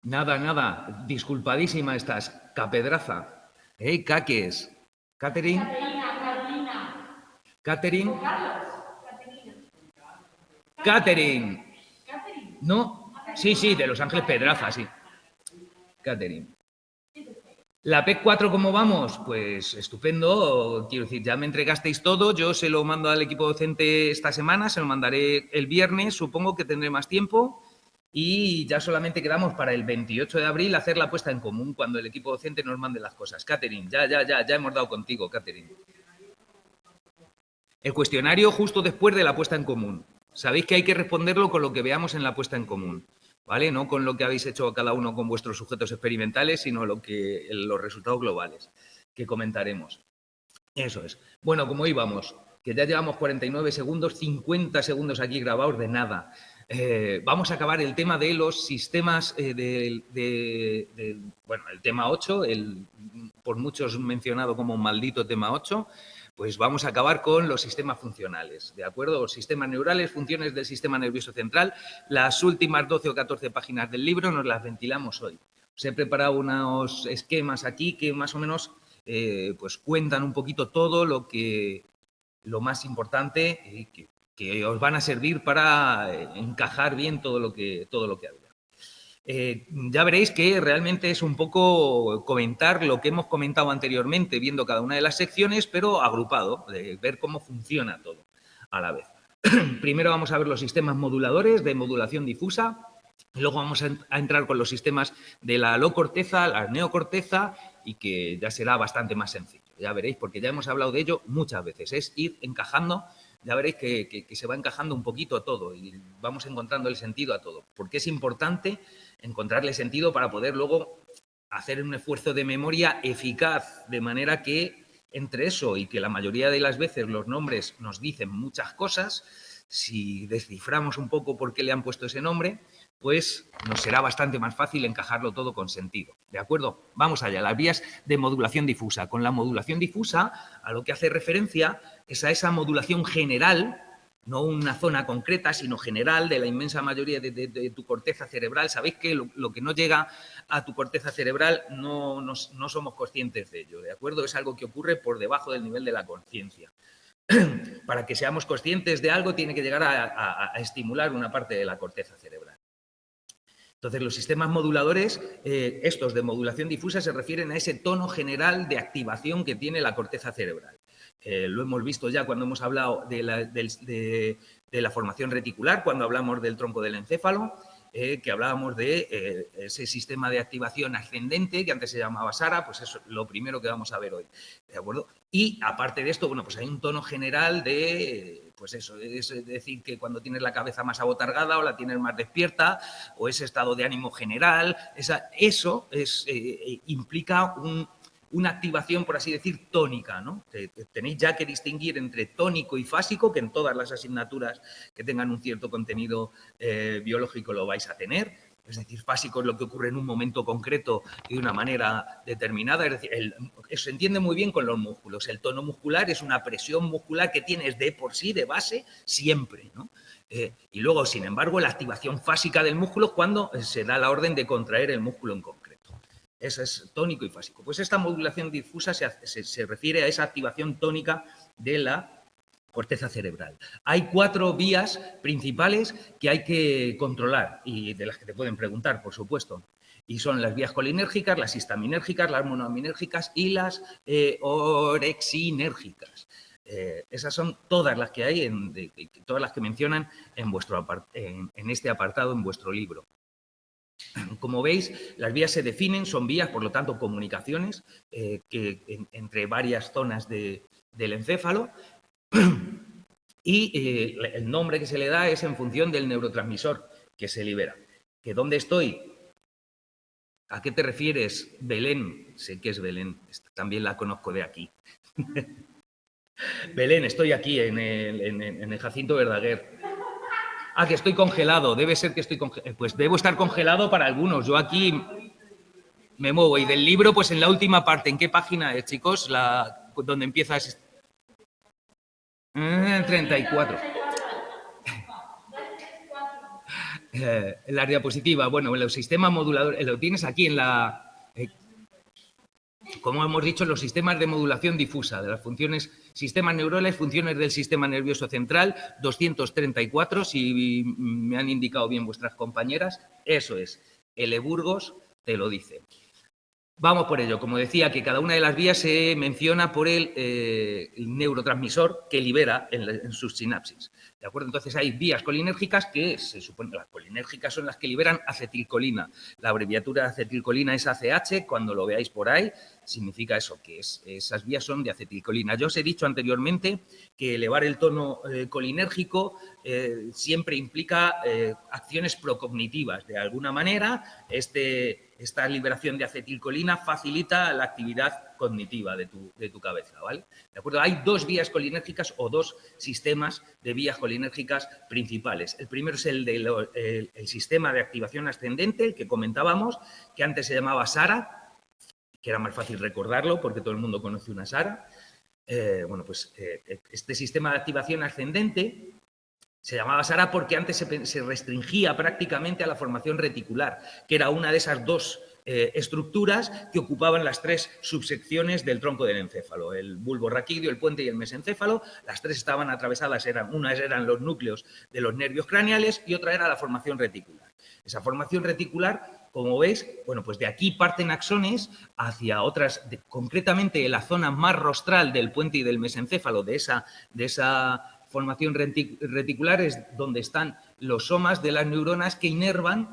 Nada, nada. Disculpadísima estás. Capedraza. Caques. Catherine. Carolina. Catherine. Carlos. Catherine. ¿No? Sí, sí, de Los Ángeles Pedraza, sí. Catherine. La PEC 4, ¿cómo vamos? Pues estupendo. Quiero decir, ya me entregasteis todo. Yo se lo mando al equipo docente esta semana, se lo mandaré el viernes. Supongo que tendré más tiempo. Y ya solamente quedamos para el 28 de abril hacer la puesta en común cuando el equipo docente nos mande las cosas. Catherine, ya hemos dado contigo, Catherine. El cuestionario justo después de la puesta en común. Sabéis que hay que responderlo con lo que veamos en la puesta en común, ¿vale? No con lo que habéis hecho cada uno con vuestros sujetos experimentales, sino los resultados globales que comentaremos. Eso es. Bueno, como íbamos, que ya llevamos 49 segundos, 50 segundos aquí grabados de nada. Vamos a acabar el tema de los sistemas el tema 8, por muchos mencionado como un maldito tema 8, pues vamos a acabar con los sistemas funcionales, ¿de acuerdo? Los sistemas neurales, funciones del sistema nervioso central. Las últimas 12 o 14 páginas del libro nos las ventilamos hoy. Os he preparado unos esquemas aquí que más o menos pues cuentan un poquito todo lo más importante que os van a servir para encajar bien todo lo que había. Ya veréis que realmente es un poco comentar lo que hemos comentado anteriormente, viendo cada una de las secciones, pero agrupado, de ver cómo funciona todo a la vez. Primero vamos a ver los sistemas moduladores de modulación difusa, luego vamos a entrar con los sistemas de la alocorteza, la neocorteza, y que ya será bastante más sencillo, ya veréis, porque ya hemos hablado de ello muchas veces, es ir encajando. Ya veréis que se va encajando un poquito todo y vamos encontrando el sentido a todo, porque es importante encontrarle sentido para poder luego hacer un esfuerzo de memoria eficaz, de manera que entre eso y que la mayoría de las veces los nombres nos dicen muchas cosas, si desciframos un poco por qué le han puesto ese nombre, pues nos será bastante más fácil encajarlo todo con sentido. ¿De acuerdo? Vamos allá, las vías de modulación difusa. Con la modulación difusa, a lo que hace referencia es a esa modulación general, no una zona concreta, sino general de la inmensa mayoría de tu corteza cerebral. Sabéis que lo que no llega a tu corteza cerebral no somos conscientes de ello, ¿de acuerdo? Es algo que ocurre por debajo del nivel de la conciencia. Para que seamos conscientes de algo tiene que llegar a estimular una parte de la corteza cerebral. Entonces, los sistemas moduladores, estos de modulación difusa, se refieren a ese tono general de activación que tiene la corteza cerebral. Lo hemos visto ya cuando hemos hablado de la formación reticular, cuando hablamos del tronco del encéfalo, que hablábamos de ese sistema de activación ascendente, que antes se llamaba SARA, pues eso es lo primero que vamos a ver hoy, ¿de acuerdo? Y aparte de esto, bueno, pues hay un tono general de, pues eso, es decir, que cuando tienes la cabeza más abotargada o la tienes más despierta, o ese estado de ánimo general, eso implica una activación, por así decir, tónica, ¿no? Tenéis ya que distinguir entre tónico y fásico, que en todas las asignaturas que tengan un cierto contenido biológico lo vais a tener. Es decir, fásico es lo que ocurre en un momento concreto y de una manera determinada. Es decir, se entiende muy bien con los músculos. El tono muscular es una presión muscular que tienes de por sí, de base, siempre, ¿no? Y luego, sin embargo, la activación fásica del músculo es cuando se da la orden de contraer el músculo en concreto. Eso es tónico y fásico. Pues esta modulación difusa se refiere a esa activación tónica de la corteza cerebral. Hay 4 vías principales que hay que controlar y de las que te pueden preguntar, por supuesto. Y son las vías colinérgicas, las histaminérgicas, las monoaminérgicas y las orexinérgicas. Esas son todas las que hay, todas las que mencionan en este apartado en vuestro libro. Como veis, las vías se definen, son vías, por lo tanto, comunicaciones entre varias zonas del encéfalo y el nombre que se le da es en función del neurotransmisor que se libera. ¿Que dónde estoy? ¿A qué te refieres, Belén? Sé que es Belén, también la conozco de aquí. Belén, estoy aquí en el Jacinto Verdaguer. Ah, que estoy congelado, debe ser que estoy congelado. Pues debo estar congelado para algunos. Yo aquí me muevo. Y del libro, pues en la última parte, ¿en qué página es, chicos? Donde empieza... 34. en la diapositiva, bueno, en los sistemas moduladores, lo tienes aquí en la... como hemos dicho, los sistemas de modulación difusa de las funciones, sistemas neurales, funciones del sistema nervioso central, 234, si me han indicado bien vuestras compañeras, eso es, L. Burgos te lo dice. Vamos por ello, como decía, que cada una de las vías se menciona por el neurotransmisor que libera en sus sinapsis. ¿De acuerdo? Entonces hay vías colinérgicas que se supone que las colinérgicas son las que liberan acetilcolina. La abreviatura de acetilcolina es ACH, cuando lo veáis por ahí, significa eso, que esas vías son de acetilcolina. Yo os he dicho anteriormente que elevar el tono colinérgico siempre implica acciones procognitivas. De alguna manera, esta liberación de acetilcolina facilita la actividad cognitiva de tu cabeza, ¿vale? ¿De acuerdo? Hay dos vías colinérgicas o dos sistemas de vías colinérgicas principales. El primero es el sistema de activación ascendente, el que comentábamos, que antes se llamaba SARA, que era más fácil recordarlo porque todo el mundo conoce una SARA. Este sistema de activación ascendente se llamaba SARA porque antes se restringía prácticamente a la formación reticular, que era una de esas dos estructuras que ocupaban las tres subsecciones del tronco del encéfalo, el bulbo raquídeo, el puente y el mesencéfalo. Las tres estaban atravesadas, unas eran los núcleos de los nervios craneales y otra era la formación reticular. Esa formación reticular, como veis, bueno, pues de aquí parten axones hacia otras, concretamente en la zona más rostral del puente y del mesencéfalo, de esa formación reticular es donde están los somas de las neuronas que inervan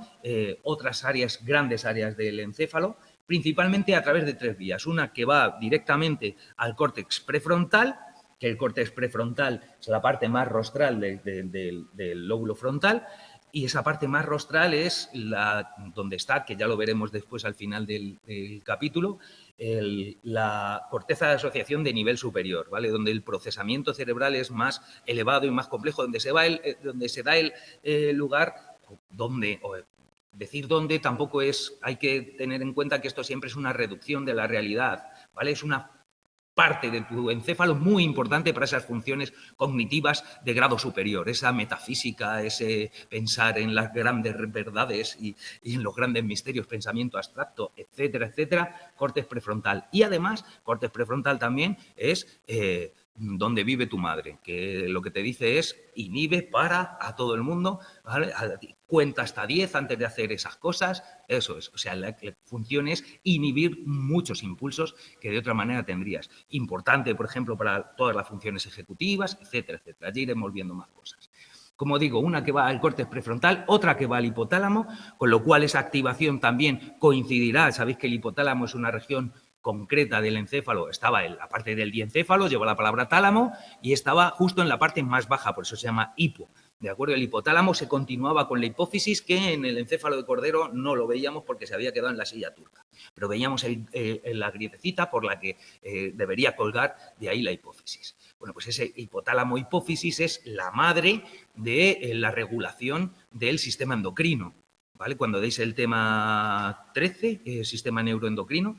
otras áreas, grandes áreas del encéfalo, principalmente a través de tres vías. Una que va directamente al córtex prefrontal, que el córtex prefrontal es la parte más rostral del lóbulo frontal, y esa parte más rostral es donde está, que ya lo veremos después al final del capítulo, la corteza de asociación de nivel superior, ¿vale? Donde el procesamiento cerebral es más elevado y más complejo, donde se da el lugar donde... Decir dónde tampoco hay que tener en cuenta que esto siempre es una reducción de la realidad, ¿vale? Es una parte de tu encéfalo muy importante para esas funciones cognitivas de grado superior, esa metafísica, ese pensar en las grandes verdades y en los grandes misterios, pensamiento abstracto, etcétera, etcétera, córtex prefrontal. Y además, córtex prefrontal también es donde vive tu madre, que lo que te dice es inhibe, para a todo el mundo, ¿vale? Cuenta hasta 10 antes de hacer esas cosas, eso es. O sea, la función es inhibir muchos impulsos que de otra manera tendrías. Importante, por ejemplo, para todas las funciones ejecutivas, etcétera, etcétera. Allí iremos viendo más cosas. Como digo, una que va al córtex prefrontal, otra que va al hipotálamo, con lo cual esa activación también coincidirá. Sabéis que el hipotálamo es una región concreta del encéfalo, estaba en la parte del diencéfalo, lleva la palabra tálamo, y estaba justo en la parte más baja, por eso se llama hipo. ¿De acuerdo? El hipotálamo se continuaba con la hipófisis, que en el encéfalo de cordero no lo veíamos porque se había quedado en la silla turca. Pero veíamos la grietecita por la que debería colgar, de ahí la hipófisis. Bueno, pues ese hipotálamo hipófisis es la madre de la regulación del sistema endocrino, ¿vale? Cuando deis el tema 13, sistema neuroendocrino,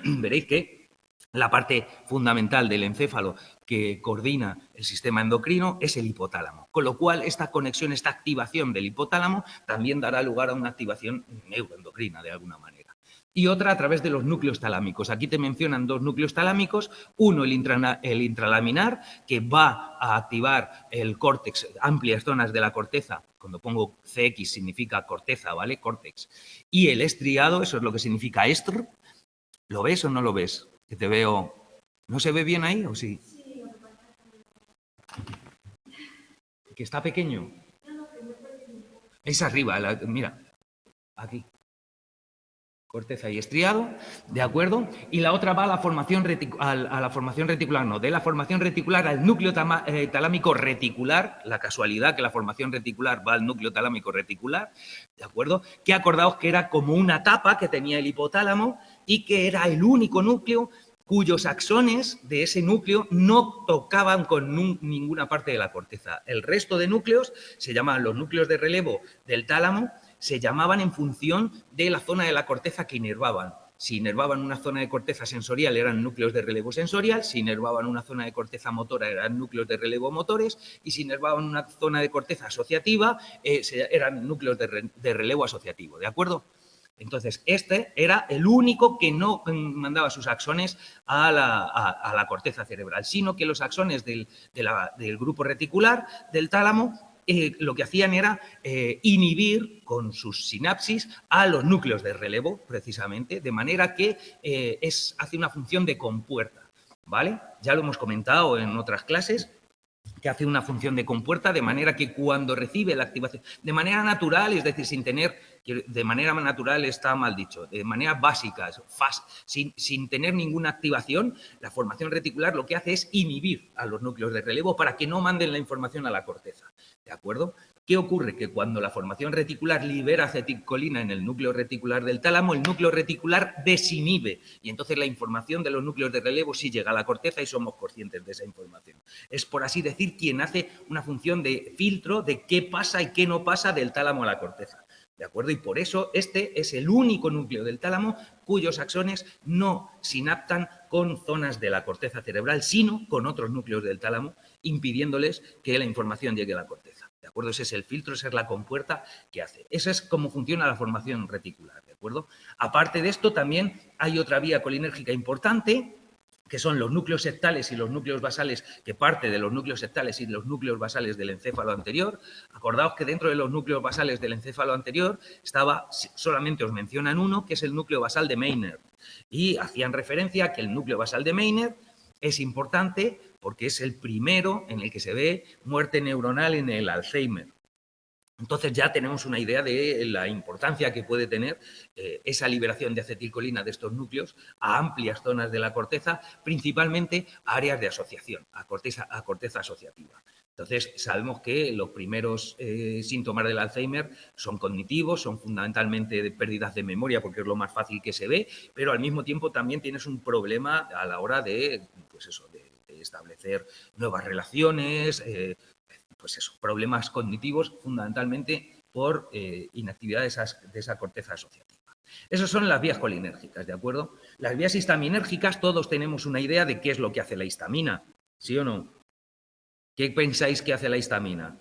veréis que la parte fundamental del encéfalo que coordina el sistema endocrino es el hipotálamo, con lo cual esta conexión, esta activación del hipotálamo también dará lugar a una activación neuroendocrina de alguna manera. Y otra a través de los núcleos talámicos. Aquí te mencionan dos núcleos talámicos, uno el intralaminar, que va a activar el córtex, amplias zonas de la corteza. Cuando pongo CX significa corteza, ¿vale? Córtex. Y el estriado, eso es lo que significa estr. ¿Lo ves o no lo ves? Que te veo... ¿No se ve bien ahí o sí? ¿Que está pequeño? Es arriba, mira, aquí. Corteza y estriado, ¿de acuerdo? Y la otra va a la formación reticular, no, de la formación reticular al núcleo talámico reticular, la casualidad que la formación reticular va al núcleo talámico reticular, ¿de acuerdo? Que acordaos que era como una tapa que tenía el hipotálamo y que era el único núcleo cuyos axones de ese núcleo no tocaban con ninguna parte de la corteza. El resto de núcleos se llaman los núcleos de relevo del tálamo, se llamaban en función de la zona de la corteza que inervaban. Si inervaban una zona de corteza sensorial eran núcleos de relevo sensorial, si inervaban una zona de corteza motora eran núcleos de relevo motores y si inervaban una zona de corteza asociativa eran núcleos de relevo asociativo, ¿de acuerdo? Entonces, este era el único que no mandaba sus axones a la corteza cerebral, sino que los axones del grupo reticular, del tálamo, lo que hacían era inhibir con sus sinapsis a los núcleos de relevo, precisamente, de manera que hace una función de compuerta, ¿vale? Ya lo hemos comentado en otras clases, que hace una función de compuerta, de manera que cuando recibe la activación, de manera natural, es decir, sin tener, de manera natural está mal dicho, de manera básica, sin tener ninguna activación, la formación reticular lo que hace es inhibir a los núcleos de relevo para que no manden la información a la corteza, ¿de acuerdo? ¿Qué ocurre? Que cuando la formación reticular libera acetilcolina en el núcleo reticular del tálamo, el núcleo reticular desinhibe y entonces la información de los núcleos de relevo sí llega a la corteza y somos conscientes de esa información. Es, por así decir, quien hace una función de filtro de qué pasa y qué no pasa del tálamo a la corteza. ¿De acuerdo? Y por eso este es el único núcleo del tálamo cuyos axones no sinaptan con zonas de la corteza cerebral, sino con otros núcleos del tálamo, impidiéndoles que la información llegue a la corteza. ¿De acuerdo? Ese es el filtro, esa es la compuerta que hace. Esa es cómo funciona la formación reticular, ¿de acuerdo? Aparte de esto, también hay otra vía colinérgica importante, que son los núcleos septales y los núcleos basales, que parte de los núcleos septales y los núcleos basales del encéfalo anterior. Acordaos que dentro de los núcleos basales del encéfalo anterior solamente os mencionan uno, que es el núcleo basal de Meynert. Y hacían referencia a que el núcleo basal de Meynert es importante porque es el primero en el que se ve muerte neuronal en el Alzheimer. Entonces ya tenemos una idea de la importancia que puede tener esa liberación de acetilcolina de estos núcleos a amplias zonas de la corteza, principalmente a áreas de asociación, a corteza asociativa. Entonces sabemos que los primeros síntomas del Alzheimer son cognitivos, son fundamentalmente de pérdidas de memoria porque es lo más fácil que se ve, pero al mismo tiempo también tienes un problema a la hora de, pues eso, de establecer nuevas relaciones, pues eso, problemas cognitivos fundamentalmente por inactividad de esa corteza asociativa. Esas son las vías colinérgicas, ¿de acuerdo? Las vías histaminérgicas, todos tenemos una idea de qué es lo que hace la histamina, ¿sí o no? ¿Qué pensáis que hace la histamina?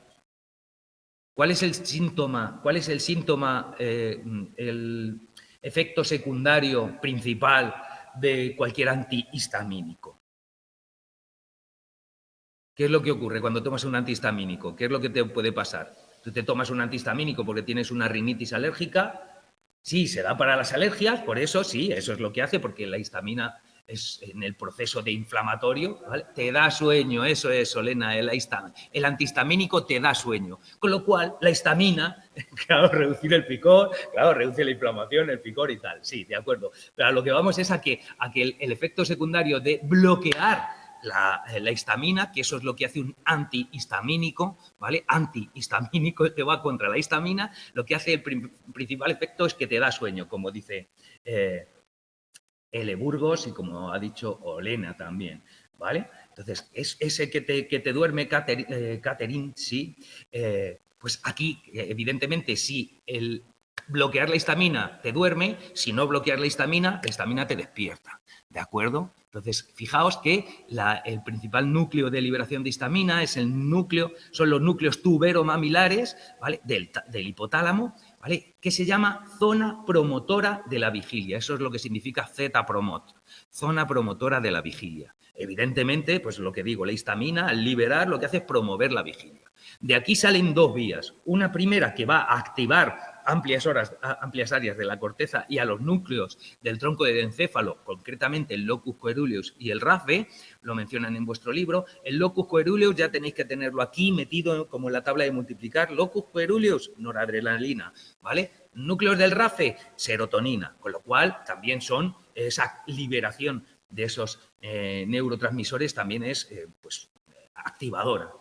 ¿Cuál es el síntoma? ¿Cuál es el síntoma, el efecto secundario principal de cualquier antihistamínico? ¿Qué es lo que ocurre cuando tomas un antihistamínico? ¿Qué es lo que te puede pasar? Tú te tomas un antihistamínico porque tienes una rinitis alérgica. Sí, se da para las alergias, por eso sí, eso es lo que hace, porque la histamina es en el proceso de inflamatorio, ¿vale? Te da sueño, eso es, Solena, el antihistamínico te da sueño. Con lo cual, la histamina, claro, reducir el picor, claro, reduce la inflamación, el picor y tal, sí, de acuerdo. Pero a lo que vamos es a que el efecto secundario de bloquear la histamina, que eso es lo que hace un antihistamínico, ¿vale? Antihistamínico que va contra la histamina, lo que hace el principal efecto es que te da sueño, como dice L. Burgos y como ha dicho Olena también, ¿vale? Entonces, es ese que te duerme, Catherine, sí, pues aquí, evidentemente, si el bloquear la histamina te duerme, si no bloquear la histamina te despierta, ¿de acuerdo? Entonces, fijaos que el principal núcleo de liberación de histamina son los núcleos tuberomamilares, ¿vale? del hipotálamo, ¿vale? Que se llama zona promotora de la vigilia. Eso es lo que significa Z-promot, zona promotora de la vigilia. Evidentemente, pues lo que digo, la histamina al liberar lo que hace es promover la vigilia. De aquí salen dos vías. Una primera que va a activar amplias áreas de la corteza y a los núcleos del tronco del encéfalo, concretamente el locus coeruleus y el RAF-B, lo mencionan en vuestro libro. El locus coeruleus ya tenéis que tenerlo aquí metido como en la tabla de multiplicar. Locus coeruleus, noradrenalina, ¿vale? Núcleos del RAF-B, serotonina, con lo cual también son esa liberación de esos neurotransmisores también es pues, activadora.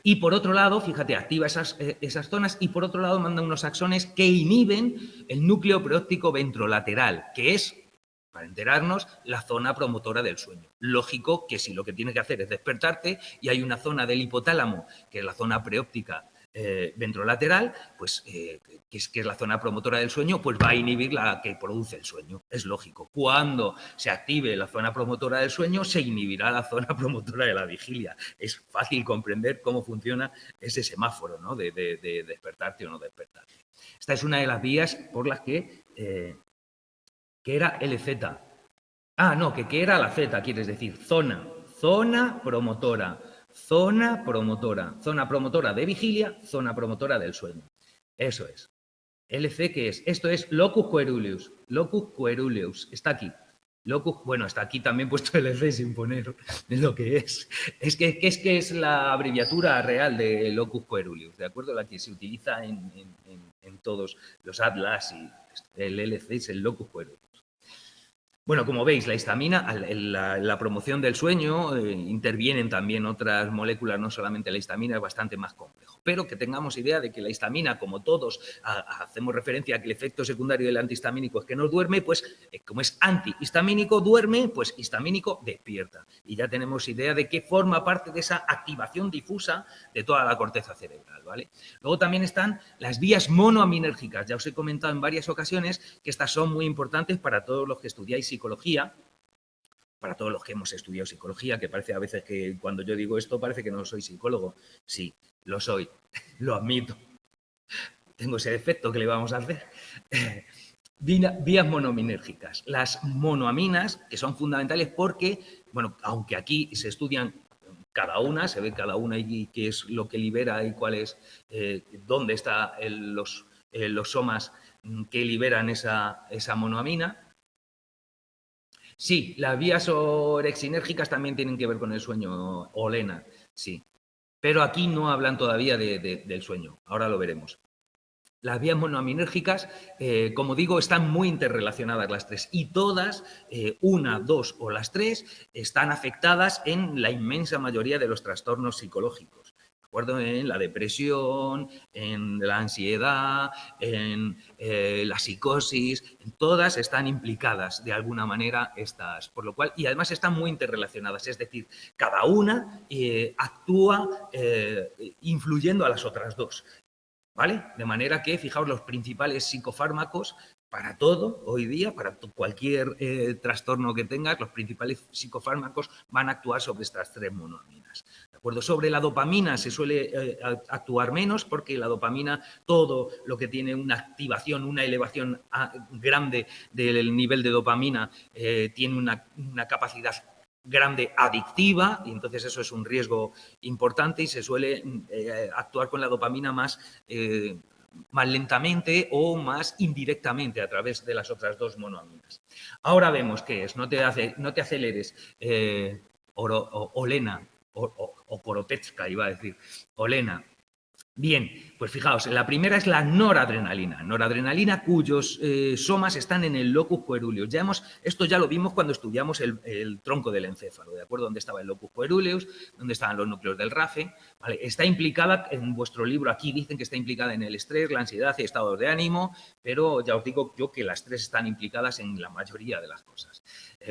Y por otro lado, fíjate, activa esas zonas y por otro lado manda unos axones que inhiben el núcleo preóptico ventrolateral, que es, para enterarnos, la zona promotora del sueño. Lógico que si lo que tienes que hacer es despertarte y hay una zona del hipotálamo, que es la zona preóptica ventrolateral, pues, que es la zona promotora del sueño, pues va a inhibir la que produce el sueño. Es lógico. Cuando se active la zona promotora del sueño, se inhibirá la zona promotora de la vigilia. Es fácil comprender cómo funciona ese semáforo, ¿no? de despertarte o no despertarte. Esta es una de las vías por las que era LZ. Ah, no, que era la Z, quieres decir, zona promotora. Zona promotora de vigilia, zona promotora del sueño. Eso es. LC, ¿qué es? Esto es locus coeruleus. Locus coeruleus. Está aquí. Locus, bueno, está aquí también puesto LC sin poner lo que es. Es que es la abreviatura real de locus coeruleus, ¿de acuerdo? La que se utiliza en todos los atlas y el LC es el locus coeruleus. Bueno, como veis, la histamina, en la promoción del sueño, intervienen también otras moléculas, no solamente la histamina, es bastante más complejo. Pero que tengamos idea de que la histamina, como todos hacemos referencia a que el efecto secundario del antihistamínico es que nos duerme, pues como es antihistamínico duerme, pues histamínico despierta. Y ya tenemos idea de que forma parte de esa activación difusa de toda la corteza cerebral, ¿vale? Luego también están las vías monoaminérgicas. Ya os he comentado en varias ocasiones que estas son muy importantes para todos los que estudiáis psicología, para todos los que hemos estudiado psicología, que parece a veces que cuando yo digo esto parece que no soy psicólogo. Sí, lo soy, lo admito. Tengo ese defecto, ¿qué le vamos a hacer? Vías monoaminérgicas. Las monoaminas, que son fundamentales porque, bueno, aunque aquí se estudian cada una, se ve cada una y qué es lo que libera y cuál es, dónde están los somas que liberan esa monoamina. Sí, las vías orexinérgicas también tienen que ver con el sueño, Olena, sí. Pero aquí no hablan todavía del sueño, ahora lo veremos. Las vías monoaminérgicas, como digo, están muy interrelacionadas las tres y todas, una, dos o las tres, están afectadas en la inmensa mayoría de los trastornos psicológicos. ¿De acuerdo? En la depresión, en la ansiedad, en la psicosis, en todas están implicadas de alguna manera estas, por lo cual, y además están muy interrelacionadas, es decir, cada una actúa influyendo a las otras dos. ¿Vale? De manera que, fijaos, los principales psicofármacos para todo, hoy día, para cualquier trastorno que tengas, los principales psicofármacos van a actuar sobre estas tres monoaminas. ¿De acuerdo? Sobre la dopamina se suele actuar menos porque la dopamina, todo lo que tiene una activación, una elevación grande del nivel de dopamina, tiene una capacidad grande adictiva y entonces eso es un riesgo importante y se suele actuar con la dopamina más lentamente o más indirectamente a través de las otras dos monoaminas. Ahora vemos qué es, no te aceleres, Olena o Korotechka iba a decir, Olena. Bien, pues fijaos, la primera es la noradrenalina cuyos somas están en el locus coeruleus. Esto ya lo vimos cuando estudiamos el tronco del encéfalo, ¿de acuerdo? Donde estaba el locus coeruleus, donde estaban los núcleos del RAFE. ¿Vale? Está implicada, en vuestro libro aquí dicen que está implicada en el estrés, la ansiedad y estados de ánimo, pero ya os digo yo que las tres están implicadas en la mayoría de las cosas.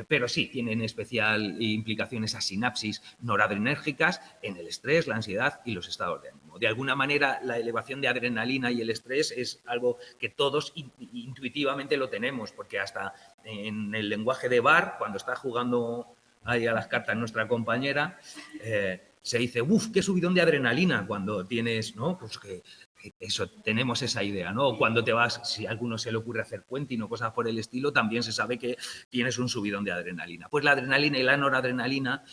Pero sí, tienen especial implicación esas sinapsis noradrenérgicas en el estrés, la ansiedad y los estados de ánimo. De alguna manera, la elevación de adrenalina y el estrés es algo que todos intuitivamente lo tenemos, porque hasta en el lenguaje de bar, cuando está jugando ahí a las cartas nuestra compañera, se dice, uff, qué subidón de adrenalina cuando tienes, ¿no? Pues que eso, tenemos esa idea, ¿no? Cuando te vas, si a alguno se le ocurre hacer puenting o cosas por el estilo, también se sabe que tienes un subidón de adrenalina. Pues la adrenalina y la noradrenalina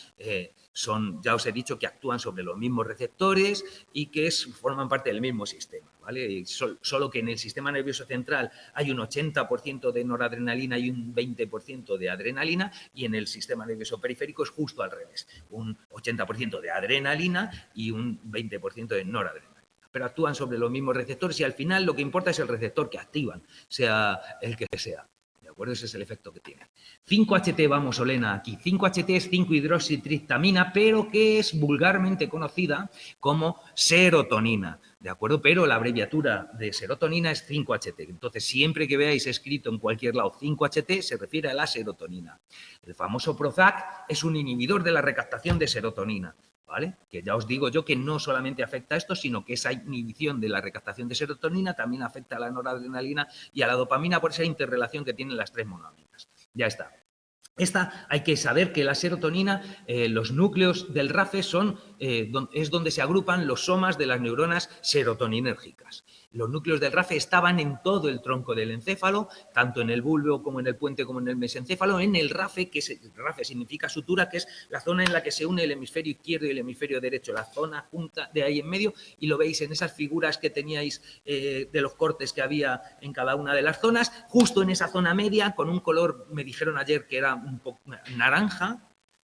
son, ya os he dicho, que actúan sobre los mismos receptores y que forman parte del mismo sistema, ¿vale? Solo que en el sistema nervioso central hay un 80% de noradrenalina y un 20% de adrenalina y en el sistema nervioso periférico es justo al revés, un 80% de adrenalina y un 20% de noradrenalina. Pero actúan sobre los mismos receptores y al final lo que importa es el receptor que activan, sea el que sea. ¿De acuerdo? Ese es el efecto que tiene. 5-HT, vamos, Olena, aquí. 5-HT es 5-hidroxitriptamina, pero que es vulgarmente conocida como serotonina. ¿De acuerdo? Pero la abreviatura de serotonina es 5-HT. Entonces, siempre que veáis escrito en cualquier lado 5-HT, se refiere a la serotonina. El famoso Prozac es un inhibidor de la recaptación de serotonina. ¿vale? Que ya os digo yo que no solamente afecta a esto, sino que esa inhibición de la recaptación de serotonina también afecta a la noradrenalina y a la dopamina por esa interrelación que tienen las tres monoaminas. Ya está. Esta hay que saber que la serotonina, los núcleos del RAFE es donde se agrupan los somas de las neuronas serotoninérgicas. Los núcleos del RAFE estaban en todo el tronco del encéfalo, tanto en el bulbo como en el puente como en el mesencéfalo, en el RAFE, RAFE significa sutura, que es la zona en la que se une el hemisferio izquierdo y el hemisferio derecho, la zona junta de ahí en medio, y lo veis en esas figuras que teníais de los cortes que había en cada una de las zonas, justo en esa zona media, con un color, me dijeron ayer que era un poco naranja,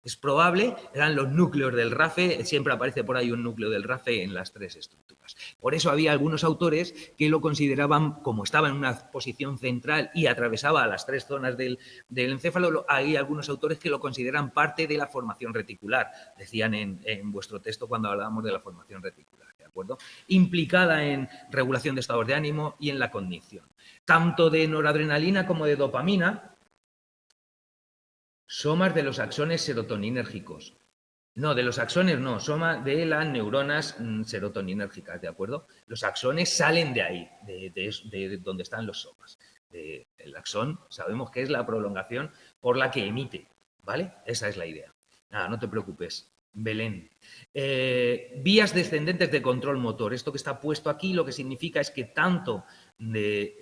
es probable, eran los núcleos del RAFE, siempre aparece por ahí un núcleo del RAFE en las tres estructuras. Por eso había algunos autores que lo consideraban, como estaba en una posición central y atravesaba las tres zonas del encéfalo, hay algunos autores que lo consideran parte de la formación reticular, decían en vuestro texto cuando hablábamos de la formación reticular, ¿de acuerdo? Implicada en regulación de estados de ánimo y en la cognición. Tanto de noradrenalina como de dopamina, somas de los axones serotoninérgicos. No, de los axones no, soma de las neuronas serotoninérgicas, ¿de acuerdo? Los axones salen de ahí, de donde están los somas. El axón sabemos que es la prolongación por la que emite, ¿vale? Esa es la idea. Nada, no te preocupes. Belén. Vías descendentes de control motor. Esto que está puesto aquí lo que significa es que tanto de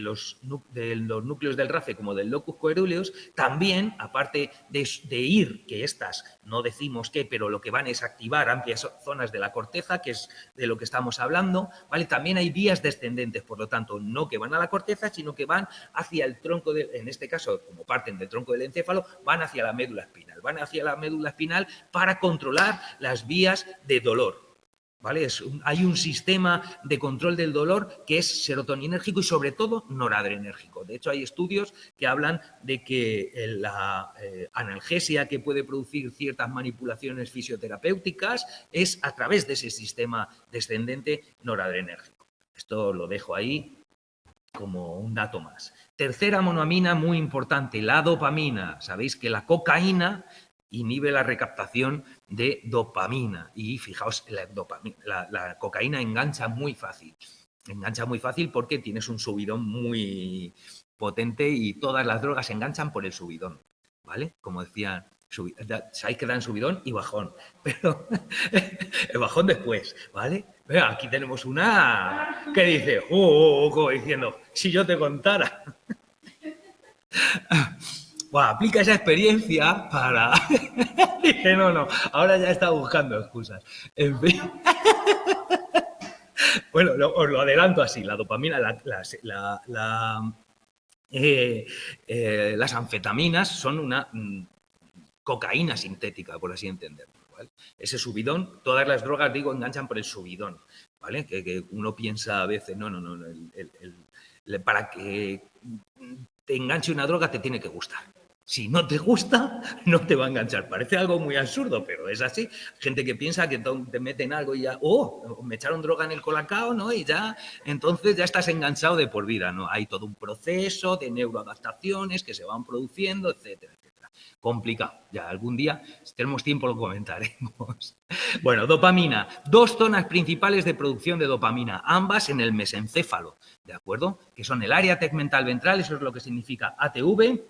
los núcleos del RAFE como del locus coeruleus, también, aparte de ir, que estas no decimos qué, pero lo que van es activar amplias zonas de la corteza, que es de lo que estamos hablando, ¿vale? También hay vías descendentes, por lo tanto, no que van a la corteza, sino que van hacia el tronco, en este caso, como parten del tronco del encéfalo, van hacia la médula espinal. Van hacia la médula espinal para controlar las vías de dolor. ¿Vale? Hay un sistema de control del dolor que es serotoninérgico y sobre todo noradrenérgico. De hecho, hay estudios que hablan de que la analgesia que puede producir ciertas manipulaciones fisioterapéuticas es a través de ese sistema descendente noradrenérgico. Esto lo dejo ahí como un dato más. Tercera monoamina muy importante, la dopamina. Sabéis que la cocaína inhibe la recaptación de dopamina y fijaos, la cocaína engancha muy fácil. Engancha muy fácil porque tienes un subidón muy potente y todas las drogas enganchan por el subidón, ¿vale? Como decía, sabéis que dan subidón y bajón, pero el bajón después, ¿vale? Mira, aquí tenemos una que dice, como diciendo, si yo te contara. Bueno, aplica esa experiencia para... Dije, no, ahora ya está buscando excusas. En fin. Bueno, os lo adelanto así, la dopamina, las anfetaminas son una cocaína sintética, por así entenderlo, ¿vale? Ese subidón, todas las drogas, digo, enganchan por el subidón, ¿vale? Que uno piensa a veces, no, para que te enganche una droga te tiene que gustar. Si no te gusta, no te va a enganchar. Parece algo muy absurdo, pero es así. Gente que piensa que te meten algo y ya, me echaron droga en el colacao, ¿no? Y ya, entonces ya estás enganchado de por vida, ¿no? Hay todo un proceso de neuroadaptaciones que se van produciendo, etcétera, etcétera. Complicado. Ya algún día, si tenemos tiempo, lo comentaremos. Bueno, dopamina. Dos zonas principales de producción de dopamina, ambas en el mesencéfalo, ¿de acuerdo? Que son el área tegmental ventral, eso es lo que significa ATV.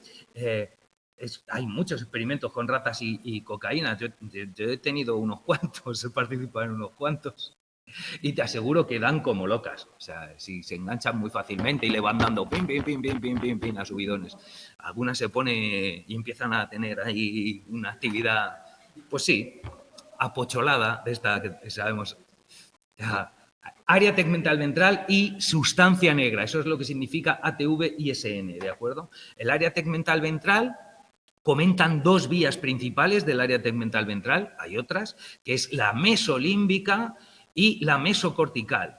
Hay muchos experimentos con ratas y cocaína. Yo he tenido unos cuantos, he participado en unos cuantos. Y te aseguro que dan como locas. O sea, si se enganchan muy fácilmente y le van dando pim, pim, pim, pim, pim, pim, pim a subidones. Algunas se pone y empiezan a tener ahí una actividad, pues sí, apocholada de esta que sabemos. Área tegmental ventral y sustancia negra. Eso es lo que significa ATV y SN, ¿de acuerdo? El área tegmental ventral... Comentan dos vías principales del área tegmental ventral, hay otras, que es la mesolímbica y la mesocortical.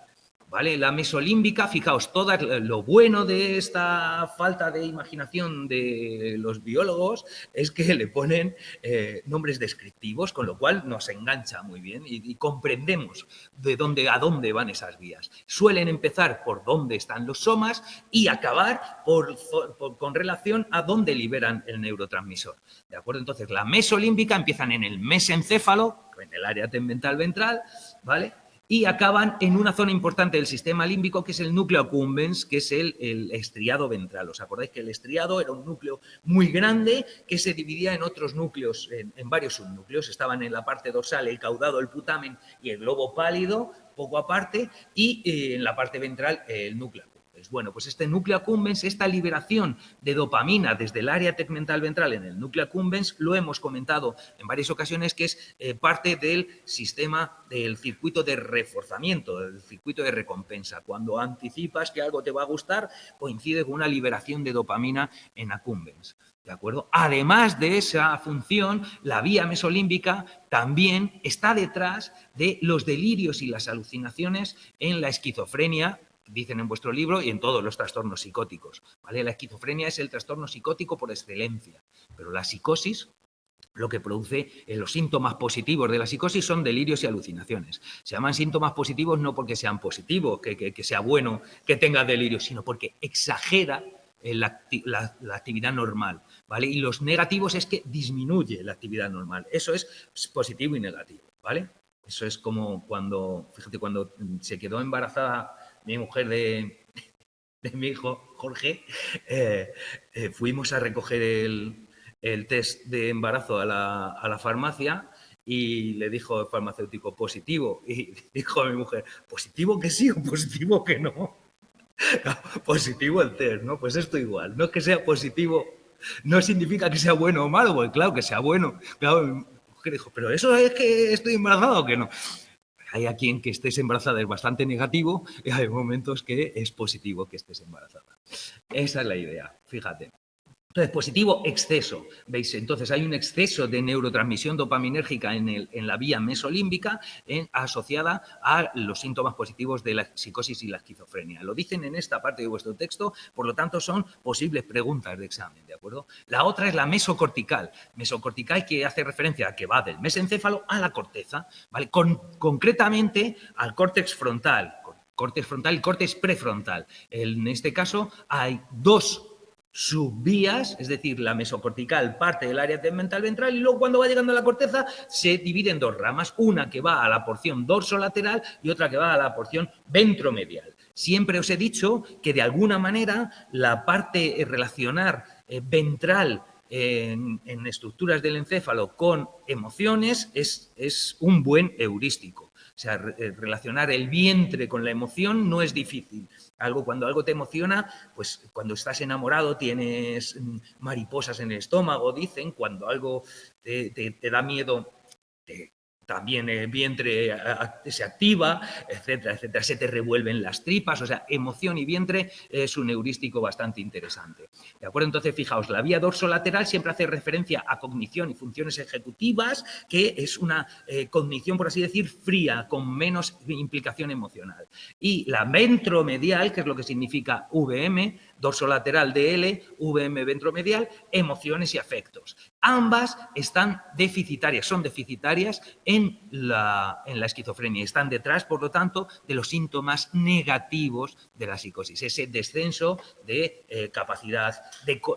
¿vale? La mesolímbica, fijaos, todo lo bueno de esta falta de imaginación de los biólogos es que le ponen nombres descriptivos, con lo cual nos engancha muy bien y comprendemos a dónde van esas vías. Suelen empezar por dónde están los somas y acabar con relación a dónde liberan el neurotransmisor. ¿De acuerdo? Entonces, la mesolímbica empiezan en el mesencéfalo, en el área tegmental ventral, ¿vale? Y acaban en una zona importante del sistema límbico, que es el núcleo accumbens, que es el estriado ventral. ¿Os acordáis que el estriado era un núcleo muy grande que se dividía en otros núcleos, en varios subnúcleos? Estaban en la parte dorsal el caudado, el putamen y el globo pálido, poco aparte, y en la parte ventral el núcleo. Bueno, pues este núcleo accumbens, esta liberación de dopamina desde el área tegmental ventral en el núcleo accumbens, lo hemos comentado en varias ocasiones, que es parte del sistema del circuito de reforzamiento, del circuito de recompensa. Cuando anticipas que algo te va a gustar, coincide con una liberación de dopamina en accumbens. ¿De acuerdo? Además de esa función, la vía mesolímbica también está detrás de los delirios y las alucinaciones en la esquizofrenia, dicen en vuestro libro, y en todos los trastornos psicóticos, ¿vale? La esquizofrenia es el trastorno psicótico por excelencia, pero la psicosis, lo que produce los síntomas positivos de la psicosis son delirios y alucinaciones. Se llaman síntomas positivos no porque sean positivos, que sea bueno que tenga delirios, sino porque exagera la actividad normal, ¿vale? Y los negativos es que disminuye la actividad normal. Eso es positivo y negativo, ¿vale? Eso es como cuando, fíjate, cuando se quedó embarazada mi mujer de mi hijo Jorge, fuimos a recoger el test de embarazo a la farmacia y le dijo el farmacéutico positivo, y dijo a mi mujer, positivo que sí o positivo que no. Positivo el test, ¿no? Pues esto igual, no es que sea positivo, no significa que sea bueno o malo, porque claro que sea bueno. Claro, mi mujer dijo, pero eso es que estoy embarazado o que no. Hay a quien que estés embarazada es bastante negativo y hay momentos que es positivo que estés embarazada. Esa es la idea, fíjate. Entonces, positivo, exceso. ¿Veis? Entonces, hay un exceso de neurotransmisión dopaminérgica en la vía mesolímbica asociada a los síntomas positivos de la psicosis y la esquizofrenia. Lo dicen en esta parte de vuestro texto, por lo tanto, son posibles preguntas de examen, ¿de acuerdo? La otra es la mesocortical. Mesocortical que hace referencia a que va del mesencéfalo a la corteza, ¿vale? Concretamente al córtex frontal. Córtex frontal y córtex prefrontal. En este caso, hay dos subvías, es decir, la mesocortical parte del área tegmental ventral y luego cuando va llegando a la corteza se divide en dos ramas, una que va a la porción dorsolateral y otra que va a la porción ventromedial. Siempre os he dicho que de alguna manera la parte relacionar ventral en estructuras del encéfalo con emociones es un buen heurístico. O sea, relacionar el vientre con la emoción no es difícil. Cuando algo te emociona, pues cuando estás enamorado tienes mariposas en el estómago, dicen, cuando algo te da miedo, también el vientre se activa, etcétera, etcétera. Se te revuelven las tripas, o sea, emoción y vientre es un heurístico bastante interesante. ¿De acuerdo? Entonces, fijaos, la vía dorsolateral siempre hace referencia a cognición y funciones ejecutivas, que es una cognición, por así decir, fría, con menos implicación emocional. Y la ventromedial, que es lo que significa VM, dorsolateral DL, VM ventromedial, emociones y afectos. Ambas están deficitarias, son deficitarias en la esquizofrenia. Están detrás, por lo tanto, de los síntomas negativos de la psicosis. Ese descenso de capacidad.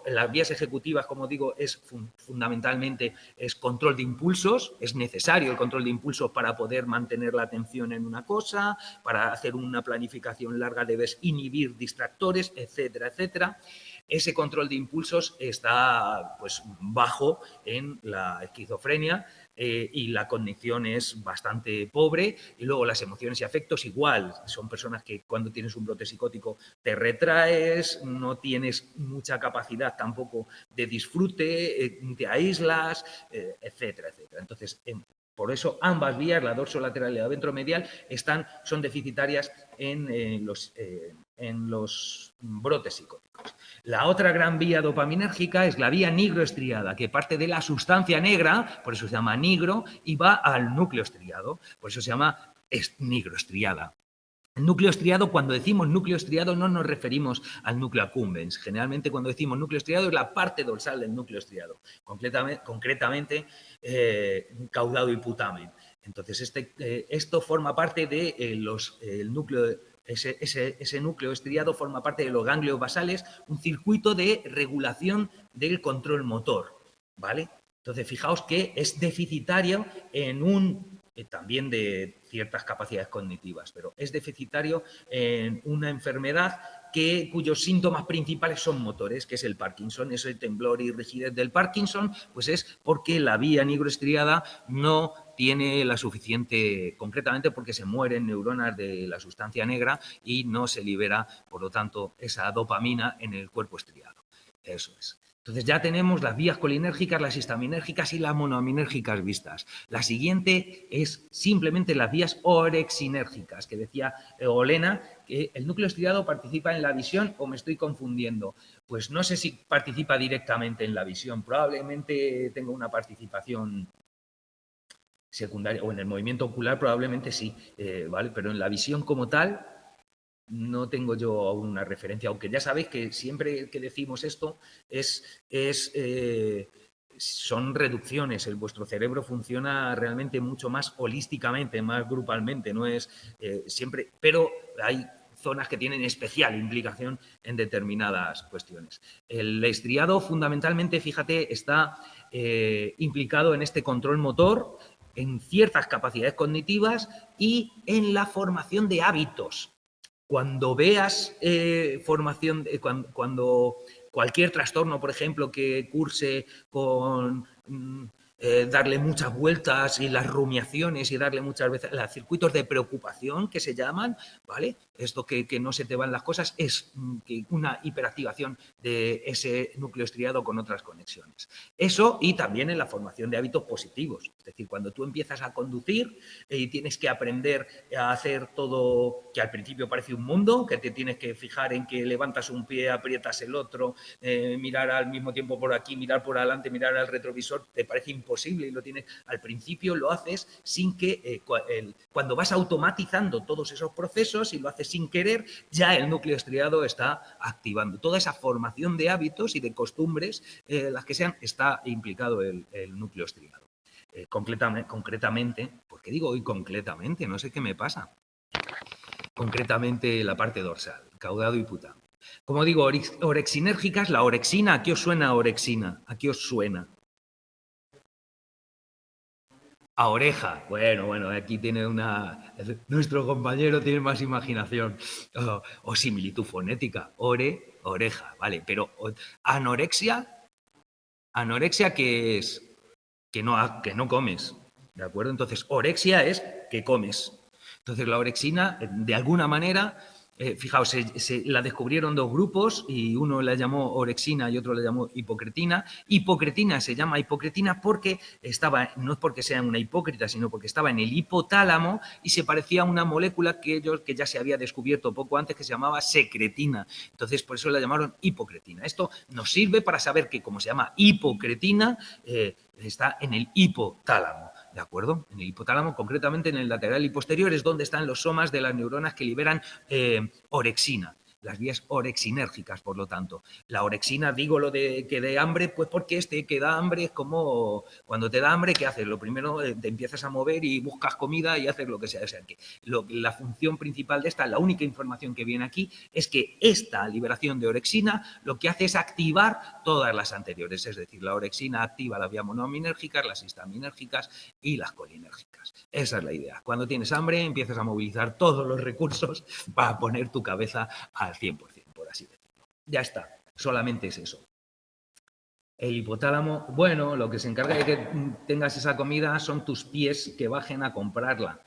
Las vías ejecutivas, como digo, es fundamentalmente control de impulsos. Es necesario el control de impulsos para poder mantener la atención en una cosa, para hacer una planificación larga debes inhibir distractores, etcétera, etcétera. Ese control de impulsos está pues, bajo en la esquizofrenia y la cognición es bastante pobre. Y luego las emociones y afectos igual. Son personas que cuando tienes un brote psicótico te retraes, no tienes mucha capacidad tampoco de disfrute, te aíslas, etcétera, etcétera. Entonces, por eso ambas vías, la dorsolateral y la ventromedial, son deficitarias en los brotes psicóticos. La otra gran vía dopaminérgica es la vía nigroestriada, que parte de la sustancia negra, por eso se llama nigro, y va al núcleo estriado, por eso se llama nigroestriada. El núcleo estriado, cuando decimos núcleo estriado, no nos referimos al núcleo accumbens. Generalmente, cuando decimos núcleo estriado, es la parte dorsal del núcleo estriado, concretamente caudado y putamen. Entonces, esto forma parte de el núcleo. Ese núcleo estriado forma parte de los ganglios basales, un circuito de regulación del control motor, ¿vale? Entonces, fijaos que es deficitario también de ciertas capacidades cognitivas, pero es deficitario en una enfermedad cuyos síntomas principales son motores, que es el Parkinson. Ese temblor y rigidez del Parkinson, pues es porque la vía nigroestriada no tiene la suficiente, concretamente porque se mueren neuronas de la sustancia negra y no se libera, por lo tanto, esa dopamina en el cuerpo estriado. Eso es. Entonces ya tenemos las vías colinérgicas, las histaminérgicas y las monoaminérgicas vistas. La siguiente es simplemente las vías orexinérgicas, que decía Olena, que el núcleo estriado participa en la visión, o me estoy confundiendo. Pues no sé si participa directamente en la visión, probablemente tenga una participación secundaria, o en el movimiento ocular probablemente sí, ¿vale? Pero en la visión como tal no tengo yo aún una referencia, aunque ya sabéis que siempre que decimos esto son reducciones. Vuestro cerebro funciona realmente mucho más holísticamente, más grupalmente, no es siempre, pero hay zonas que tienen especial implicación en determinadas cuestiones. El estriado fundamentalmente, fíjate, está implicado en este control motor, en ciertas capacidades cognitivas y en la formación de hábitos. Cuando veas cuando cualquier trastorno, por ejemplo, que curse con darle muchas vueltas y las rumiaciones y darle muchas veces los circuitos de preocupación que se llaman, ¿vale? Esto que no se te van las cosas es una hiperactivación de ese núcleo estriado con otras conexiones. Eso, y también en la formación de hábitos positivos. Es decir, cuando tú empiezas a conducir y tienes que aprender a hacer todo, que al principio parece un mundo, que te tienes que fijar en que levantas un pie, aprietas el otro, mirar al mismo tiempo por aquí, mirar por adelante, mirar al retrovisor, te parece imposible y lo tienes. Al principio lo haces sin que, cuando vas automatizando todos esos procesos y lo haces sin querer, ya el núcleo estriado está activando. Toda esa formación de hábitos y de costumbres, las que sean, está implicado el núcleo estriado. Concretamente, ¿por qué digo hoy concretamente? No sé qué me pasa. Concretamente la parte dorsal, caudado y putamen. Como digo, orexinérgicas, la orexina, ¿a qué os suena orexina? ¿A qué os suena? A oreja. Bueno, aquí tiene nuestro compañero tiene más imaginación. O similitud fonética. Oreja, vale. Pero anorexia, ¿qué es? Que no comes, ¿de acuerdo? Entonces, orexia es que comes. Entonces, la orexina, de alguna manera, fijaos, la descubrieron dos grupos y uno la llamó orexina y otro la llamó hipocretina. Hipocretina se llama hipocretina porque no es porque sea una hipócrita, sino porque estaba en el hipotálamo y se parecía a una molécula que ya se había descubierto poco antes, que se llamaba secretina. Entonces, por eso la llamaron hipocretina. Esto nos sirve para saber que, como se llama hipocretina, está en el hipotálamo, ¿de acuerdo? En el hipotálamo, concretamente en el lateral y posterior, es donde están los somas de las neuronas que liberan orexina. Las vías orexinérgicas, por lo tanto. La orexina, digo lo de que dé hambre, pues porque que da hambre es como cuando te da hambre, ¿qué haces? Lo primero, te empiezas a mover y buscas comida y haces lo que sea. O sea, que la función principal de esta, la única información que viene aquí, es que esta liberación de orexina lo que hace es activar todas las anteriores. Es decir, la orexina activa las vías monoaminérgicas, las histaminérgicas y las colinérgicas. Esa es la idea. Cuando tienes hambre, empiezas a movilizar todos los recursos para poner tu cabeza al 100%, por así decirlo. Ya está, solamente es eso. El hipotálamo, bueno, lo que se encarga de que tengas esa comida son tus pies que bajen a comprarla.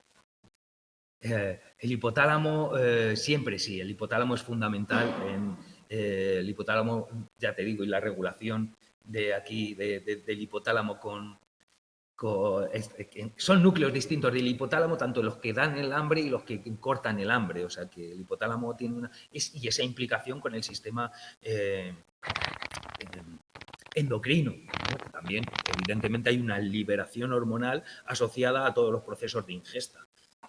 El hipotálamo, siempre sí, el hipotálamo es fundamental. El hipotálamo, ya te digo, y la regulación de aquí, del hipotálamo son núcleos distintos del hipotálamo, tanto los que dan el hambre y los que cortan el hambre. O sea que el hipotálamo tiene y esa implicación con el sistema endocrino, ¿no? También, evidentemente, hay una liberación hormonal asociada a todos los procesos de ingesta.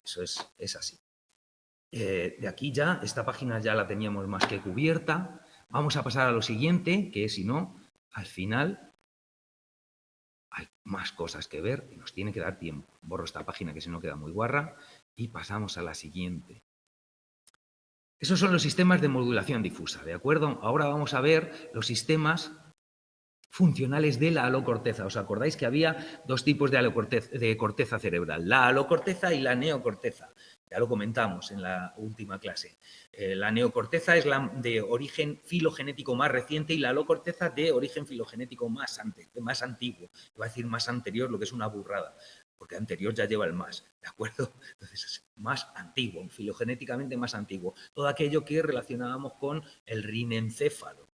Eso es así. De aquí ya, esta página ya la teníamos más que cubierta. Vamos a pasar a lo siguiente, que si no, al final hay más cosas que ver y nos tiene que dar tiempo. Borro esta página que si no queda muy guarra y pasamos a la siguiente. Esos son los sistemas de modulación difusa, ¿de acuerdo? Ahora vamos a ver los sistemas funcionales de la alocorteza. ¿Os acordáis que había dos tipos de corteza cerebral? La alocorteza y la neocorteza. Ya lo comentamos en la última clase. La neocorteza es la de origen filogenético más reciente y la alocorteza de origen filogenético más antiguo. Iba a decir más anterior, lo que es una burrada, porque anterior ya lleva el más, ¿de acuerdo? Entonces es más antiguo, filogenéticamente más antiguo. Todo aquello que relacionábamos con el rinencéfalo.